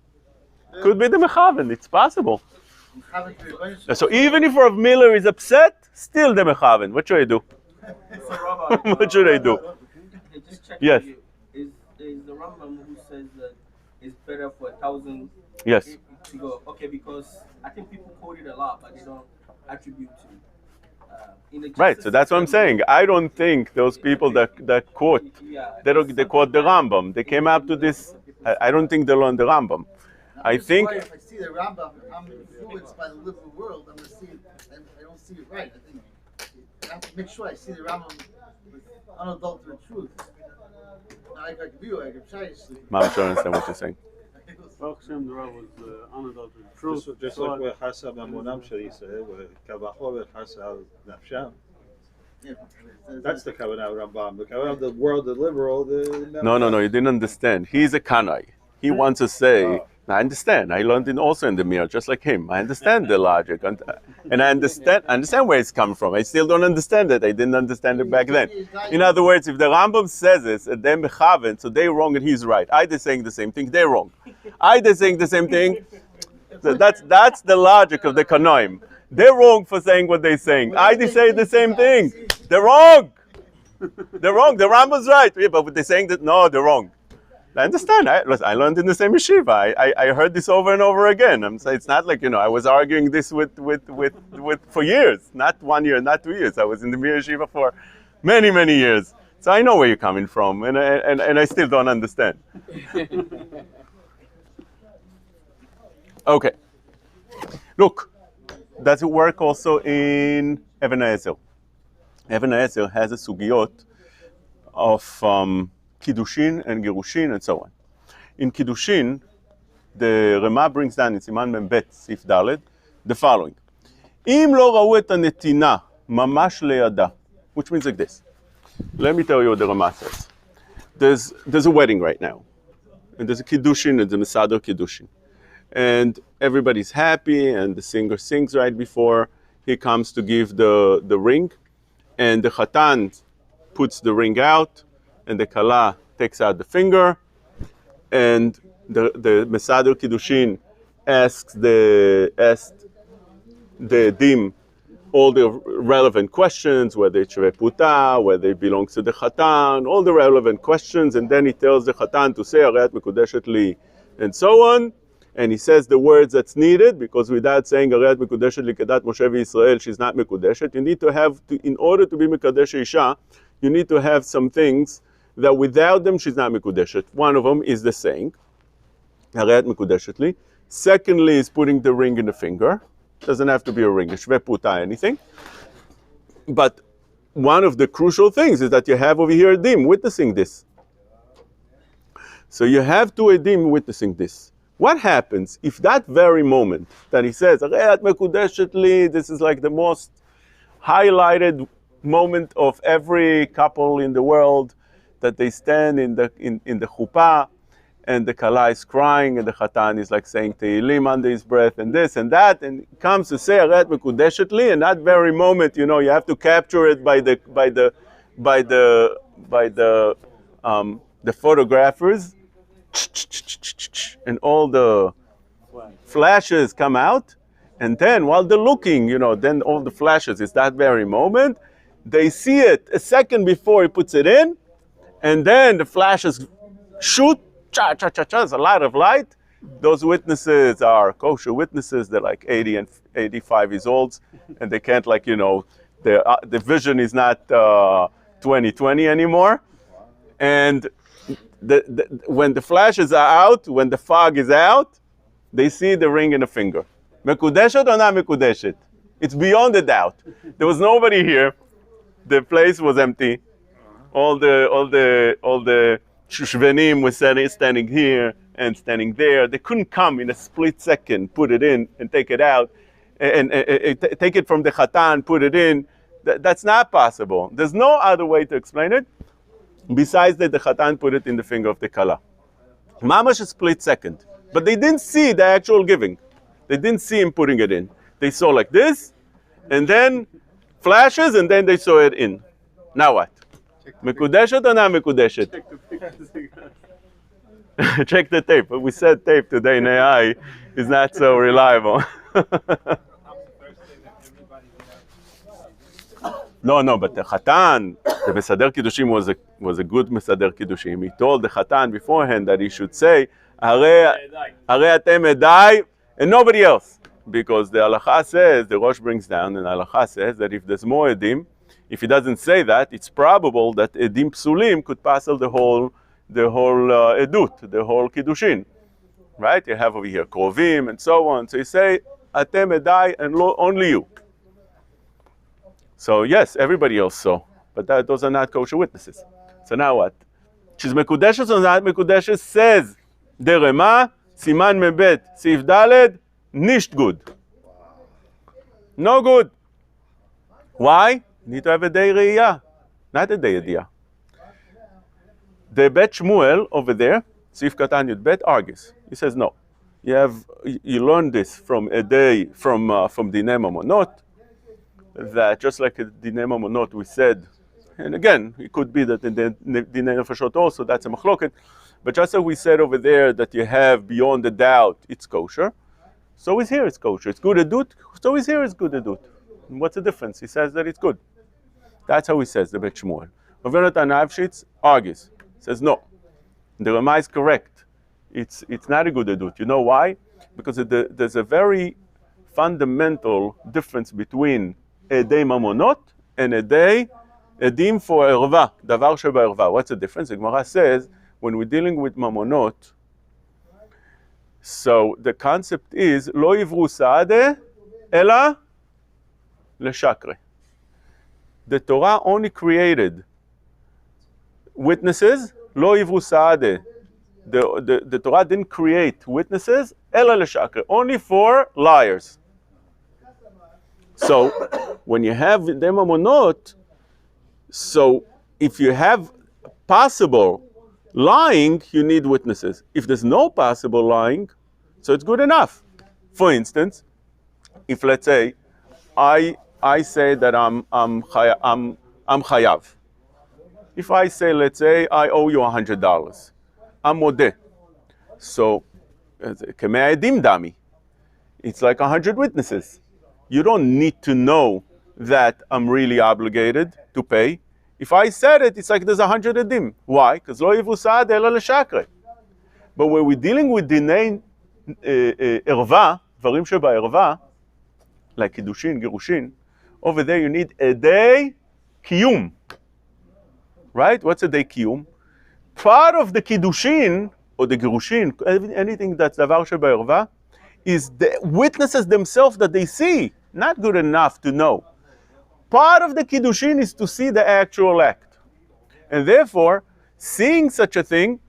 It's possible. So even if Rav Miller is upset, still the mechaven. What should I do? What should I do? Just check Yes. you. Is the Rambam who says that it's better for 1,000 Yes. to go? Okay, because I think people quote it a lot, but they don't attribute to. In the Right. justice So that's what I'm system, saying. I don't think those people that quote Yeah, they quote the Rambam. They came up to this. I don't think they learned the Rambam. I think If I see the Rambam, I'm influenced by the liberal world. I'm gonna see it. I don't see it right. I think I have to make sure I see the Rambam with unadulterated truth. I can view. I can try. Mom, I don't understand what you're saying. Baruch Hashem, the Rav was unadulterated truth. Just like where Chasa Mamunam Shal Yisrael, where Kavachol and Chasa Nafsham. That's the Kavanah Rambam. The Kavanah of the world, the liberal. No, you didn't understand. He's a Kanai. He wants to say, I understand. I learned it also in the mirror, just like him. I understand the logic, and I understand where it's coming from. I still don't understand it. I didn't understand it back then. In other words, if the Rambam says this, and they're mechaven, so they're wrong and he's right. They're saying the same thing, they're wrong. They're saying the same thing. So that's the logic of the Kanoim. They're wrong for saying what they're saying. They say the same thing. They're wrong. They're wrong. The Rambam's right. Yeah, but they're saying that no, they're wrong. I understand. I learned in the same yeshiva. I heard this over and over again. It's not like I was arguing this with for years, not 1 year, not 2 years. I was in the yeshiva for many years. So I know where you're coming from, and I still don't understand. Okay. Look, does it work also in Even HaEzer? Even HaEzer has a sugiot of Kiddushin and Gerushin and so on. In Kiddushin, the Rema brings down in Siman Membet, Sif Daled, the following. Im lo ra'u et hanetina mamash leyada, which means like this. Let me tell you what the Rema says. There's a wedding right now. And there's a Kiddushin and the Mesader Kiddushin. And everybody's happy, and the singer sings right before he comes to give the ring. And the Chatan puts the ring out, and the Kala takes out the finger, and the Mesader Kiddushin asked the Dim all the relevant questions, whether it's Shvei Puta, whether it belongs to the Chatan, all the relevant questions, and then he tells the Chatan to say, Areat Mekudeshet Li, and so on, and he says the words that's needed, because without saying Areat Mekudeshet Li Kedat Moshe v'Yisrael, she's not Mekudeshet. You need to have, in order to be Mekadesh Isha, you need to have some things that without them she's not Mekudeshet. One of them is the saying, Areat Mekudeshet Li. Secondly is putting the ring in the finger. Doesn't have to be a ring, a Shvei Puta, anything. But one of the crucial things is that you have over here a dim witnessing this. So you have two edim witnessing this. What happens if that very moment that he says, Areat Mekudeshet Li, this is like the most highlighted moment of every couple in the world, that they stand in the chuppah, and the kala is crying, and the chatan is like saying Tehillim under his breath, and this and that, and it comes to say Aret Mekudeshet Li, and that very moment, you have to capture it by the photographers, and all the flashes come out, and then while they're looking, then all the flashes is that very moment. They see it a second before he puts it in, and then the flashes shoot. There's a lot of light. Those witnesses are kosher witnesses. They're like 80 and 85 years old, and they can't the vision is not 20/20 anymore. And when the flashes are out, when the fog is out, they see the ring in the finger. Mekudeshet or not mekudeshet? It's beyond a doubt. There was nobody here. The place was empty. All the Shushvenim were standing here and standing there. They couldn't come in a split second, put it in and take it out, and take it from the chatan, put it in. That's not possible. There's no other way to explain it besides that the chatan put it in the finger of the kala. Mamash a split second. But they didn't see the actual giving. They didn't see him putting it in. They saw like this, and then flashes, and then they saw it in. Now what? Mekudeshet or not mekudeshet? Check the tape. We said tape today in AI is not so reliable. No, but the Chatan, the Mesader Kiddushim was a good Mesader Kiddushim. He told the Chatan beforehand that he should say, Are atem edai, and nobody else. Because the halacha says, the Rosh brings down, and the halacha says that if there's more edim, if he doesn't say that, it's probable that edim psulim could passel the whole edut, the whole kiddushin, right? You have over here krovim and so on. So you say atem edai and only you. So yes, everybody else saw, but those are not kosher witnesses. So now what? She's mekudeshes or not mekudeshes? Says the Rema, siman mebet, sif daled, nicht good. No good. Why? You need to have a day re'iyah, not a day ediyah. The Bet Shmuel over there, Sif Katan Yud Bet, argues. He says no. You learn this from a day from Dinei Mamonot, that just like in Dinei Mamonot we said, and again it could be that in the Dinei Nefashot also that's a machloket, but just like we said over there that you have beyond the doubt it's kosher, so is here it's kosher. It's good edut, so is here it's good edut. What's the difference? He says that it's good. That's how he says the Bet Shmuel. Rav Yonatan Avshitz argues, says no. The Rama is correct. It's not a good edut. You know why? Because there's a very fundamental difference between edei mamonot and edim for erva, davar sheba erva. What's the difference? The Gemara says when we're dealing with mamonot, so the concept is lo yivru saadeh ela leshakre. The Torah only created witnesses, lo yivru saadeh. The Torah didn't create witnesses, ela leshakre, only for liars. So when you have the mamonot, so if you have possible lying, you need witnesses. If there's no possible lying, so it's good enough. For instance, if let's say I say that I'm chayav. If I say, let's say, I owe you $100, I'm modeh. So, kemei edim dami. It's like 100 witnesses. You don't need to know that I'm really obligated to pay. If I said it, it's like there's 100 edim. Why? Because lo yivu saad ela leshakre. But when we're dealing with dinei erva, dvarim sheba erva, like kiddushin, girushin, over there you need a day kiyum. Right? What's a day kiyum? Part of the kiddushin or the girushin, anything that's davar sheba erva, is the witnesses themselves that they see. Not good enough to know. Part of the kiddushin is to see the actual act. And therefore, seeing such a thing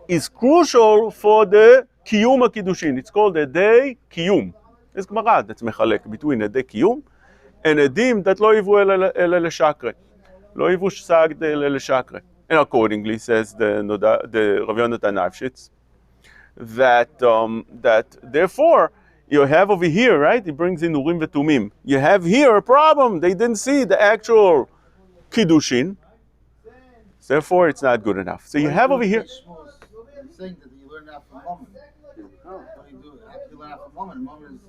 is crucial for the kiyum kiddushin. It's called a day kiyum. There's Gemara that's mechalek between a day kiyum and עדים that לא יבואו אלא לשקרה. לא יבואו סגד אלא לשקרה. And accordingly, says the Rav Yonatan Nafshitz, that therefore, you have over here, right? He brings in Urim Vetumim. You have here a problem. They didn't see the actual Kiddushin. Therefore, it's not good enough. So you have over here. I'm saying that you learn out from moment. What do you do? You learn out from moment. Moment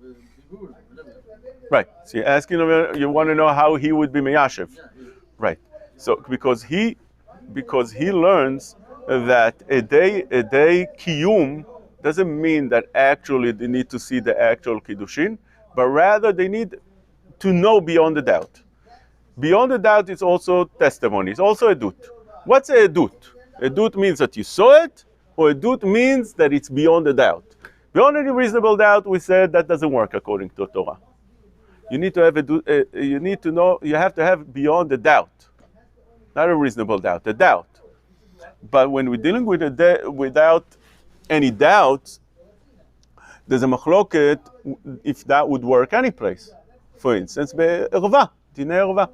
is whatever. Right. So you're asking him, you want to know how he would be Meyashiv. Right. So because he learns that a day kiyum doesn't mean that actually they need to see the actual kiddushin, but rather they need to know beyond the doubt. Beyond the doubt is also testimony. It's also edut. What's a edut? Edut means that you saw it, or edut means that it's beyond the doubt. Beyond any reasonable doubt, we said that doesn't work according to Torah. You need to have you need to know. You have to have beyond the doubt, not a reasonable doubt, a doubt. But when we're dealing with without any doubt, there's a machloket if that would work any place. For instance, be'erva, dinei erva,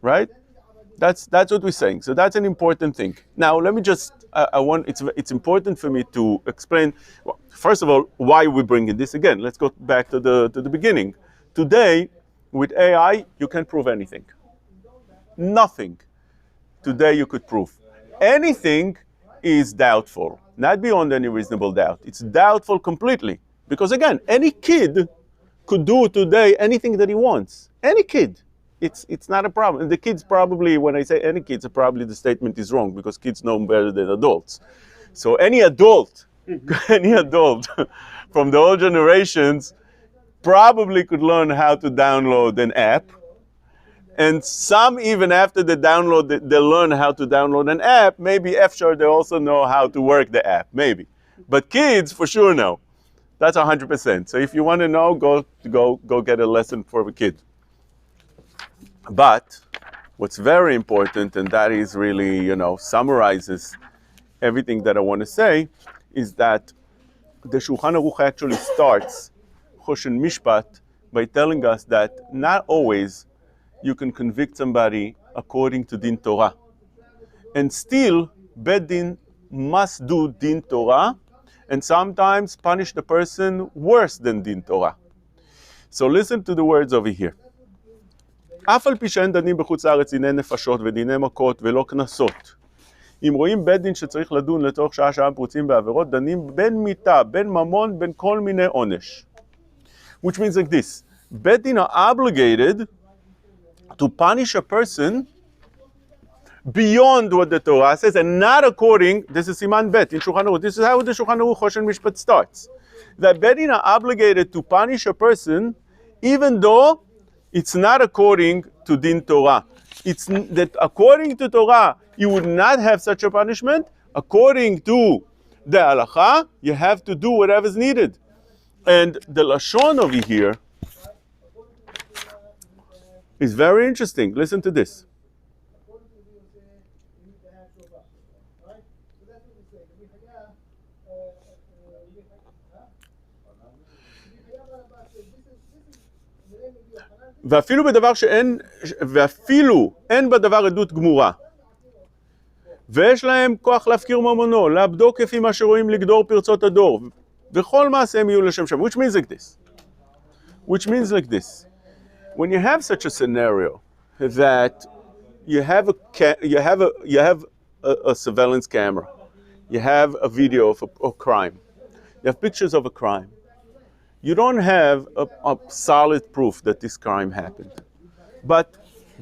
right? That's what we're saying. So that's an important thing. Now let me just it's important for me to explain. Well, first of all, why we're bringing this again. Let's go back to the beginning. Today, with AI, you can prove anything. Nothing. Today you could prove. Anything is doubtful, not beyond any reasonable doubt. It's doubtful completely. Because again, any kid could do today anything that he wants. Any kid. It's not a problem. And the kids probably, when I say any kids, probably the statement is wrong because kids know better than adults. So any adult from the old generations probably could learn how to download an app. And some, even after they learn how to download an app, maybe after they also know how to work the app, maybe. But kids, for sure, know. That's 100%. So if you want to know, go get a lesson for a kid. But what's very important, and that is really, summarizes everything that I want to say, is that the Shulchan Aruch actually starts Choshen Mishpat by telling us that not always you can convict somebody according to Din Torah. And still, Beit Din must do Din Torah, and sometimes punish the person worse than Din Torah. So listen to the words over here. אף על פי שאין דנים בחוץ לארץ דיני נפשות ודיני מכות ולא קנסות. אם רואים בית דין שצריך לדון לתוך שעה פרוצים בעבירות, דנים בין מיתה, בין ממון, בין כל מיני עונש. Which means like this, בית דין are obligated to punish a person beyond what the Torah says and not according, this is Siman Bet in Shulchan Aruch, this is how the Shulchan Aruch Choshen Mishpat starts. That beit din are obligated to punish a person even though it's not according to Din Torah. It's that according to Torah, you would not have such a punishment. According to the halacha, you have to do whatever is needed. And the Lashon over here is very interesting. Listen to this. ואפילו אין בדבר עדות גמורה. ויש להם כוח להפקיר ממונו, לאבדו כפי מה שרואים לגדור פרצות הדור. וכל מעשה הם יהיו לשם שם. Which means like this. When you have such a scenario that you have a surveillance camera, you have a video of a crime, you have pictures of a crime. You don't have a solid proof that this crime happened. But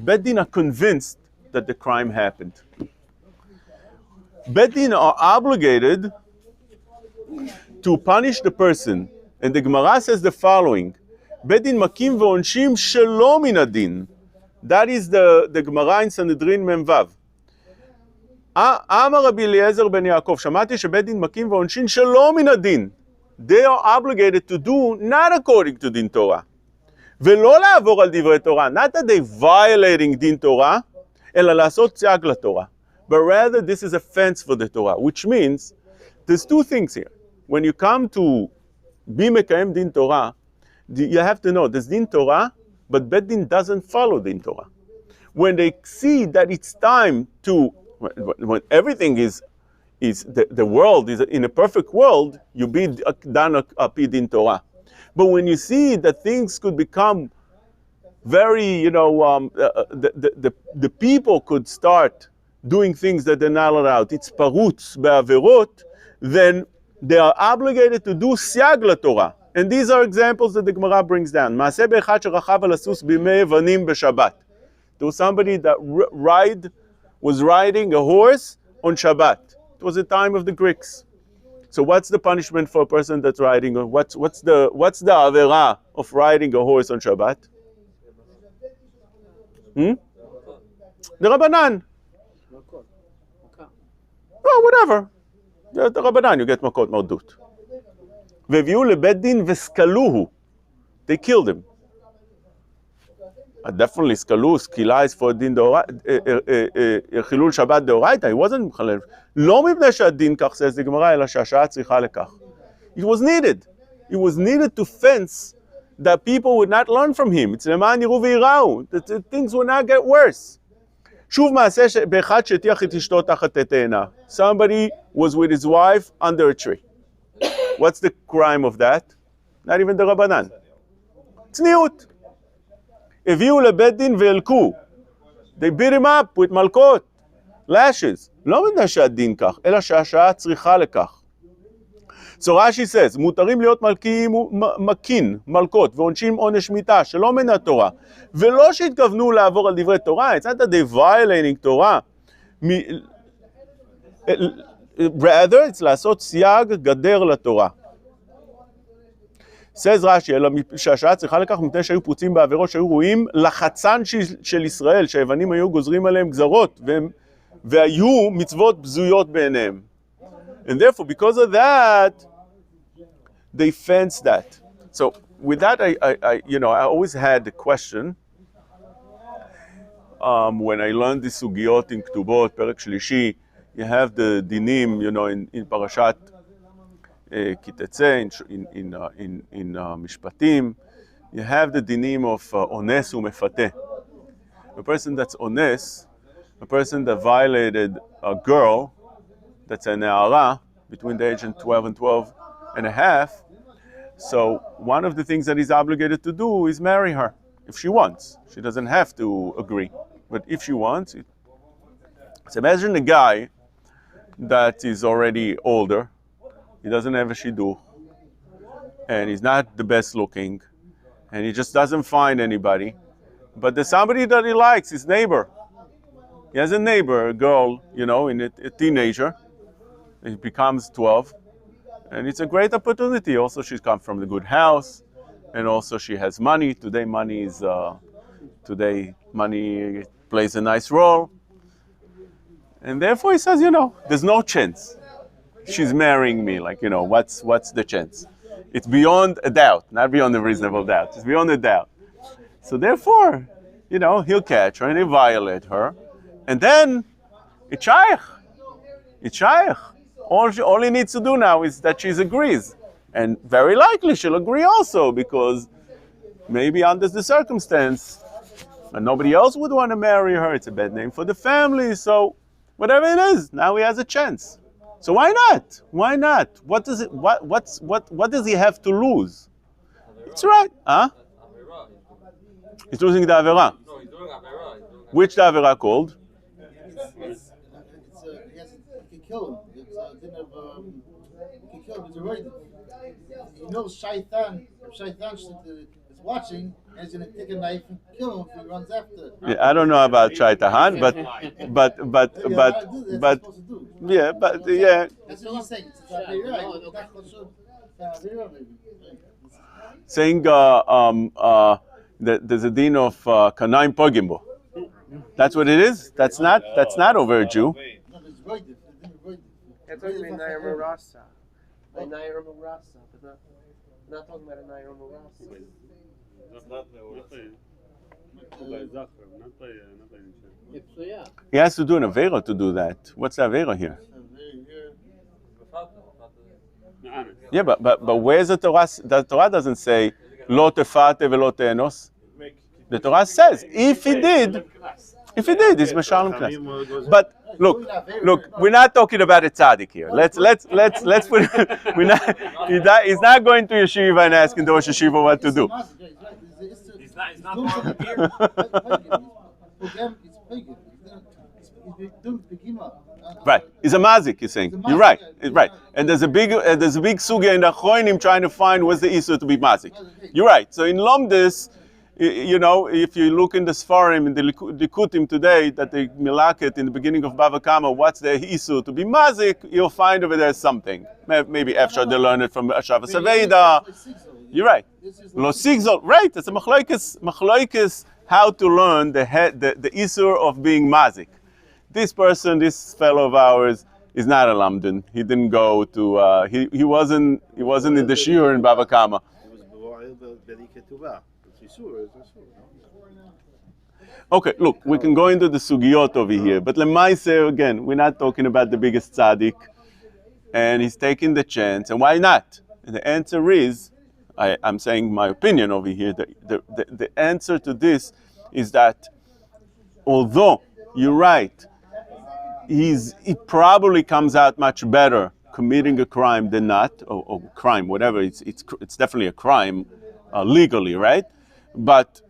Beit Din are convinced that the crime happened. Beit Din are obligated to punish the person. And the Gemara says the following, Beit Din makim ve'onshim shelo min adin. That is the Gemara in Sanhedrin Memvav. Amar Rabbi Eliezer ben Yaakov, שמעתי שבית דין מכים ועונשין שלא מן הדין. They are obligated to do not according to Din Torah. ולא לעבור על דברי תורה. Not that they're violating Din Torah, אלא לעשות צייג לתורה. But rather this is offense for the Torah, which means there's two things here. When you come to be מקיים Din Torah, You have to know, there's din Torah, but Bet Din doesn't follow din Torah. When they see that it's time to, when everything is the world is in a perfect world, you be done api din Torah. But when you see that things could become very, the people could start doing things that they're not allowed, it's parutz be'averot, then they are obligated to do siag LaTorah. And these are examples that the Gemara brings down. Maaseh be'echad sherachav al hasus b'mei evanim b'Shabbat. There was somebody that was riding a horse on Shabbat. It was the time of the Greeks. So what's the punishment for a person that's riding? What's the avera of riding a horse on Shabbat? The Rabbanan. Oh, whatever. The Rabbanan, you get makot mardut. Ve'viu lebet din veskaluhu. They killed him. Definitely skalu, skila is for din chilul Shabbat deoraita. He wasn't mchalel. לא מפני שהדין כך says the Gemara, אלא שהשעה צריכה לכך. It was needed. It was needed to fence that people would not learn from him. It's למען יראו וייראו. That things would not get worse. שוב מעשה באחד שהטיח את אשתו תחת תאנה. Somebody was with his wife under a tree. What's the crime of that? Not even the Rabbanan. צניעות. הביאו לבית דין והלקו. They beat him up with מלקות, lashes. לא מפני שהדין כך, אלא שהשעה צריכה לכך. So Rashi says, מותרים להיות מקין, מלקות, ועונשים עונש מיתה, שלא מן התורה. ולא שהתכוונו לעבור על דברי תורה, it's not that they violating Torah. Rather, it's לעשות סייג גדר לתורה. says רש"י, אלא שהשעה צריכה לכך מפני שהיו פרוצים בעבירות שהיו רואים לחצן של ישראל, שהיוונים היו גוזרים עליהם גזרות, והיו מצוות בזויות בעיניהם. And therefore, because of that, they fenced that. So with that, I always had the question, when I learned the sugiyot in Ktubot, Perek Shlishi, you have the dinim, in Parashat Kitetse, in Mishpatim, you have the dinim of ones umefateh. A person that's ones, a person that violated a girl, that's a ne'ara, between the age of 12 and 12 and a half. So one of the things that he's obligated to do is marry her, if she wants. She doesn't have to agree. But if she wants, so imagine a guy that is already older, he doesn't have a shidduch, and he's not the best looking, and he just doesn't find anybody. But there's somebody that he likes, his neighbor. He has a neighbor, a girl, a teenager. He becomes 12, and it's a great opportunity. Also, she's come from a good house, and also she has money. Today money plays a nice role. And therefore he says, there's no chance she's marrying me. What's the chance? It's beyond a doubt, not beyond a reasonable doubt. It's beyond a doubt. So therefore, he'll catch her and he'll violate her. And then, it's shaykh. All he needs to do now is that she agrees. And very likely she'll agree also, because maybe under the circumstance, and nobody else would want to marry her. It's a bad name for the family. So whatever it is, now he has a chance. So why not? Why not? What does he have to lose? It's right, huh? He's losing the avera. Which the avera called? He can kill him. It's a din of he can kill him. It's a right. He knows shaitan. If shaitan is watching, and he's going to take a knife and kill him if he runs after. Yeah, I don't know about shaitan, but yeah. That's what he's saying. Saying that there's a din of kanaim pogimbo. That's what it is. That's not over a Jew. That's talking about Naira Marasa. Naira Marasa, but not talking about a Naira Marasa. He has to do an avera to do that. What's the avera here? Yeah, but where's the Torah? The Torah doesn't say Lo tefate velo te'enos. The Torah says, if he did, he's Meshalem Knas. But look, we're not talking about a tzaddik here. Let's put we're not, he's not going to yeshiva and asking the Rosh Yeshiva what to do. He's not part of the beer. For them, it's pagan. Right, he's a mazik. You're saying you're right. Right, and there's a big sugya in the Achronim trying to find what's the issue to be mazik. You're right. So in Lomdis, you know, if you look in the Sfarim, in the Likutim today, that they milaket in the beginning of Bava Kama, what's the issue to be mazik, you'll find over there something. Maybe Efshar they learn it from Ashava Saveda. You're right. Lo sigzol. Right. It's a machlokes how to learn the isur of being mazik. This person, this fellow of ours, is not a lamdan. He didn't go to. He wasn't in the shiur in Bava Kama. Okay, look, we can go into the sugiyot over here, but lemaise again, we're not talking about the biggest tzaddik, and he's taking the chance, and why not? And the answer is, I'm saying my opinion over here. The answer to this is that, although you're right, he probably comes out much better committing a crime than not, or crime, whatever. It's definitely a crime legally, right? But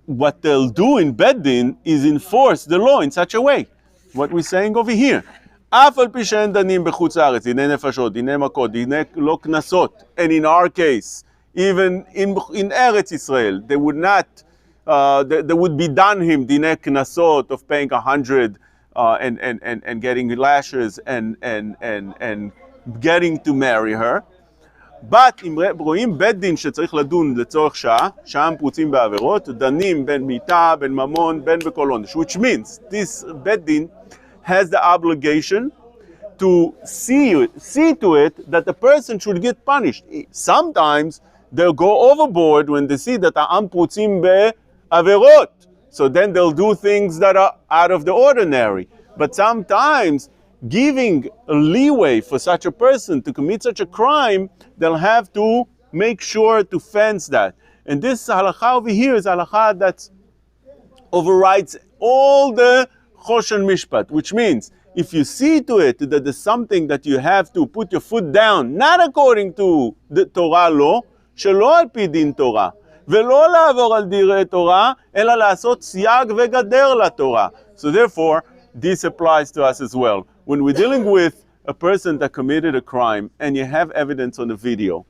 what they'll do in Beddin is enforce the law in such a way. What we're saying over here. אף על פי שאין דנים בחוץ לארץ, דיני נפשות, דיני מכות, דיני לא קנסות, and in our case, even in Eretz Israel, they would not, they would be done him דיני קנסות of paying 100 and getting lashes and getting to marry her. But אם רואים בית דין שצריך לדון לצורך שעה, שם פרוצים בעבירות, דנים בין מיתה, בין ממון, בין בכל עונש, which means this בית דין has the obligation to see to it that the person should get punished. Sometimes they'll go overboard when they see that העם פרוצים בעבירות. So then they'll do things that are out of the ordinary. But sometimes giving a leeway for such a person to commit such a crime, they'll have to make sure to fence that. And this halakha over here is halakha that overrides all the Choshen Mishpat, which means if you see to it that there's something that you have to put your foot down, not according to the Torah law, שלא על פי דין תורה, ולא לעבור על דירי תורה, אלא לעשות סייג וגדר לתורה. So therefore, this applies to us as well. When we're dealing with a person that committed a crime and you have evidence on the video,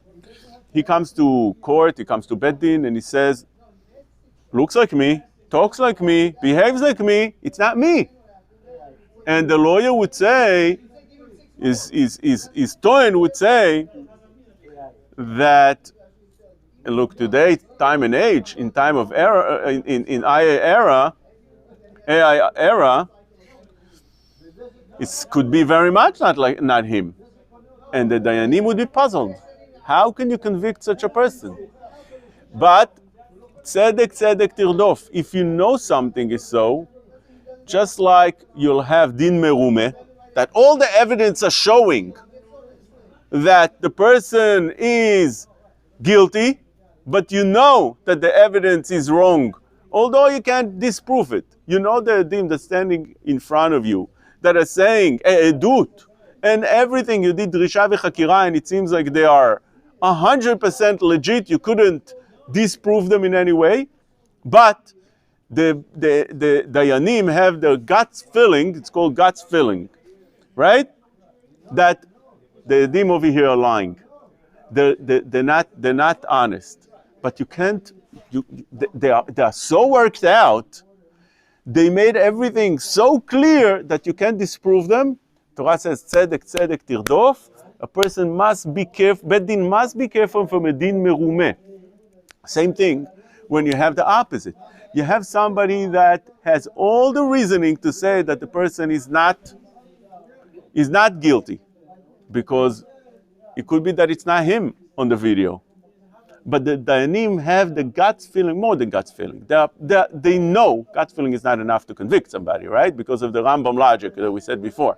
he comes to court, he comes to Beit Din, and he says, looks like me, talks like me, behaves like me, it's not me. And the lawyer would say, his Toin would say that, look, today, time and age, in time of era, in AI era, it could be very much not him. And the Dayanim would be puzzled. How can you convict such a person? But tzedek tzedek tirdof. If you know something is so, just like you'll have din merume, that all the evidence are showing that the person is guilty, but you know that the evidence is wrong, although you can't disprove it. You know the din that's standing in front of you that are saying edut and everything. You did drisha v'chakira, and it seems like they are 100% legit. You couldn't disprove them in any way, but the Dayanim have their guts feeling. It's called guts feeling, right? That the Edim over here are lying. They're not honest. But you can't. They are so worked out. They made everything so clear that you can't disprove them. Torah says tzedek tzedek tirdof. A person must be careful. Beit Din must be careful from a din merumeh. Same thing when you have the opposite. You have somebody that has all the reasoning to say that the person is not guilty, because it could be that it's not him on the video. But the Dayanim have the gut feeling, more than gut feeling. They know gut feeling is not enough to convict somebody, right? Because of the Rambam logic that we said before.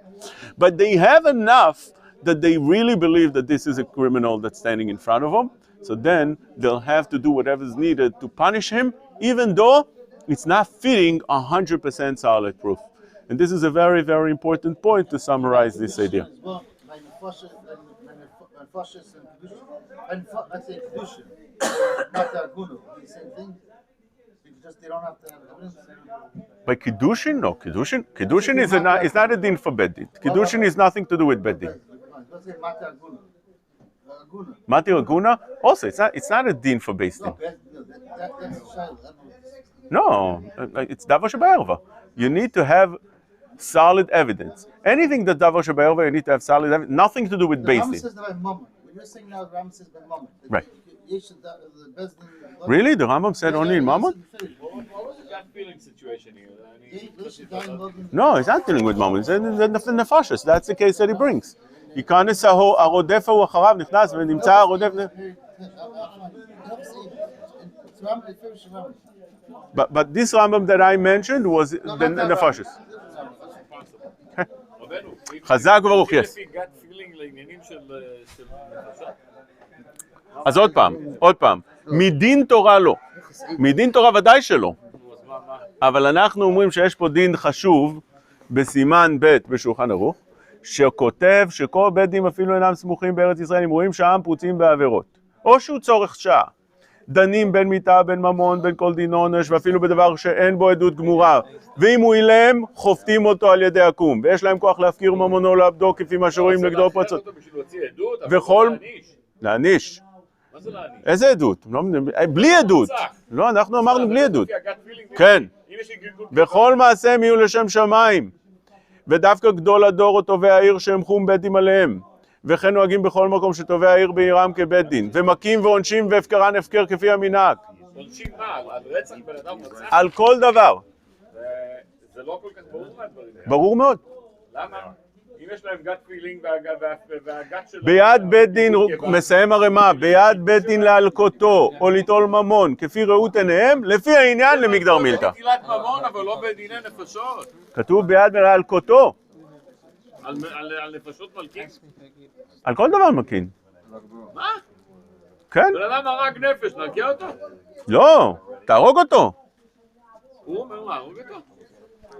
But they have enough that they really believe that this is a criminal that's standing in front of them. So then they'll have to do whatever is needed to punish him, even though it's not fitting 100% solid proof. And this is a very, very important point to summarize this idea. As well, like the fascists and Kedushin, and let's say Kedushin, not the Agunu, the same thing. Because they don't have to have evidence. By Kiddushin? No, Kiddushin is not a din for Bedin. Kiddushin is nothing to do with Bedin. Let's say Mata Agunu. Aguna. Mati Aguna, also, it's not a din for Beis Din. That's a child. No, it's Davar Shebayerva. You need to have solid evidence. Anything that Davar Shebayerva, you need to have solid evidence. Nothing to do with Beis Rambam Din. says that by Mammon. When you're saying now, Rambam says by Mammon. Right. The Really? The Rambam said only in Mammon? What was the gut feeling situation here? No, he's not dealing with Mammon. He's in the Nefashos. That's the case that he brings. ייכנס הרודף ההוא אחריו, נכנס ונמצא הרודף... But this Rambam that I mentioned was the Nefashos. חזק וברוך, yes. אז עוד פעם, מדין תורה לא. מדין תורה ודאי שלא. אבל אנחנו אומרים שיש פה דין חשוב בסימן ב' בשולחן ערוך, שכותב שכל בית דין אפילו אינם סמוכים בארץ ישראל, אם רואים שהעם פרוצים בעבירות. או שהוא צורך שעה. דנים בין מיתה, בין ממון, בין כל דין עונש, ואפילו בדבר שאין בו עדות גמורה. ואם הוא אילם, חופטים אותו על ידי עקום. ויש להם כוח להפקיר ממונו לעבדו, כפי מה שרואים נגדו פרצות. וכל... להעניש. מה זה להעניש? איזה עדות? בלי עדות. לא, אנחנו אמרנו בלי עדות. כן. וכל מעשה יהיו לשם שמיים. ודווקא גדול הדור או טובי העיר שהם חום בית דין עליהם. וכן נוהגים בכל מקום שטובי העיר בעירם כבית דין. ומכים ועונשים והפקרן הפקר כפי המנהג. עונשים מה? על רצח בן אדם רצח? על כל דבר. זה לא כל כך ברור מהדברים. ברור מאוד. למה? אם יש להם גת פילינג והגת שלו... ביד בית דין, מסיים הרמה, ביד בית דין להלקותו או ליטול ממון, כפי ראות עיניהם, לפי העניין למגדר מילתא. נטילת ממון, אבל לא בדיני נפשות. כתוב ביד להלקותו. על נפשות מלכים? על כל דבר מקין. מה? כן. בן אדם הרג נפש, נלקה אותו? לא, תהרוג אותו. הוא אומר להרוג אותו?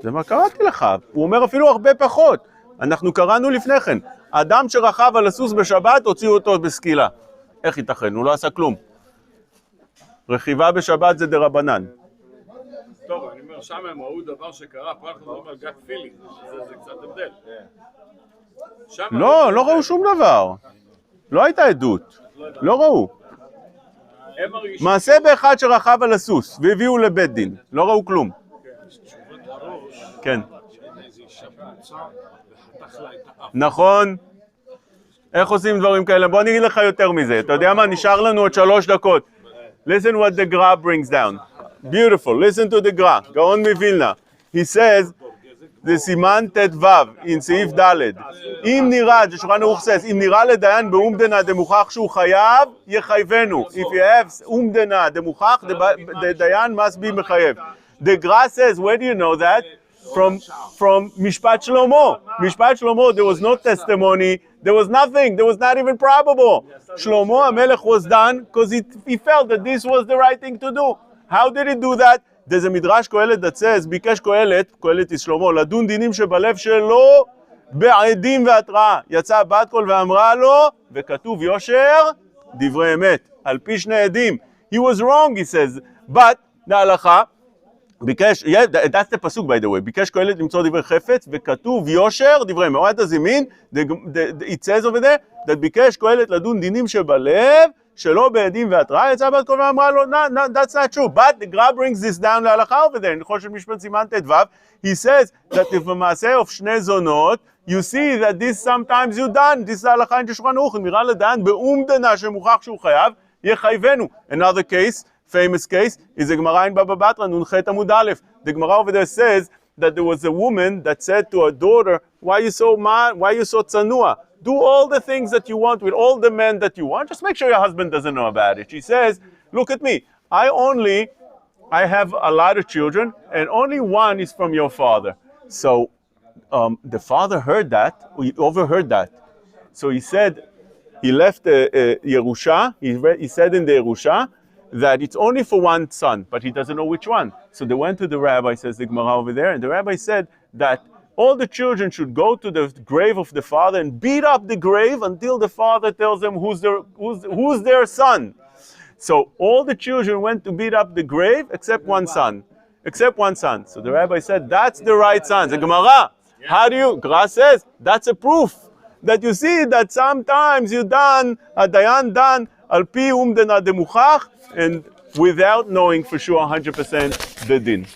זה מה קראתי לך. הוא אומר אפילו הרבה פחות. אנחנו קראנו לפני כן. אדם שרכב על הסוס בשבת, הוציאו אותו בסקילה. איך ייתכן? הוא לא עשה כלום. רכיבה בשבת זה דרבנן. טוב, אני אומר, שם הם ראו דבר שקרה, פה אנחנו מדברים על גת פילינג. זה קצת הבדל. לא ראו שום דבר. לא הייתה עדות. לא ראו. מעשה באחד שרכב על הסוס, והביאו לבית דין. לא ראו כלום. כן. נכון. איך עושים דברים כאלה? בוא נגיד לך יותר מזה. אתה יודע מה? נשאר לנו עוד 3 דקות. Listen what the Gra brings down. Beautiful. Listen to the Gra. גאון מווילנה. He says, זה סימן ט"ו, in סעיף ד'. אם נראה, זה שולחן ערוך סס, אם נראה לדיין באומדנה דמוכח שהוא חייב, יחייבנו. If you have אומדנה דמוכח, the דיין must be מחייב. The Gra says, where do you know that? From Mishpat Shlomo. Mishpat Shlomo, there was no testimony, there was nothing, there was not even probable. Shlomo HaMelech was done because he felt that this was the right thing to do. How did he do that? There's a Midrash Kollel that says, ביקש Kollel is שלמה, לדון דינים שבלב שלו בעדים והתראה. יצא בת קול ואמרה לו, וכתוב יושר, דברי אמת, על פי 2 עדים. He was wrong, he says, but, להלכה, ביקש, that's the pasuk by the way, ביקש קהלת למצוא דברי חפץ, וכתוב יושר, דברי אמת. What does it mean? It says over there, that ביקש קהלת לדון דינים שבלב, שלא בעדים והתראה, יצא בת קול ואמרה לו, no, that's not true. But the Gra brings this down להלכה over there, נכון של משפט סימן ט"ו, he says that if במעשה of 2 זונות, you see that this sometimes you done, this להלכה אין שולחן ערוך, נראה לדיין באומדנה שמוכח שהוא חייב, יחייבנו. Another case, famous case, is the Gemara in Baba Batra, Nunchet Amud Aleph. The Gemara over there says that there was a woman that said to her daughter, why are you so tsanua? Do all the things that you want with all the men that you want. Just make sure your husband doesn't know about it. She says, look at me. I have a lot of children and only one is from your father. So the father heard that, he overheard that. So he said, he left Yerusha. He said in the Yerusha that it's only for one son, but he doesn't know which one. So they went to the rabbi, says the Gemara over there, and the rabbi said that all the children should go to the grave of the father and beat up the grave until the father tells them who's their son. So all the children went to beat up the grave except one son. Except one son. So the rabbi said, that's the right son. The Gemara, how do you, Gra says, that's a proof that you see that sometimes you dan, a dayan dan, al pi umdena demuchach, and without knowing for sure 100% the din.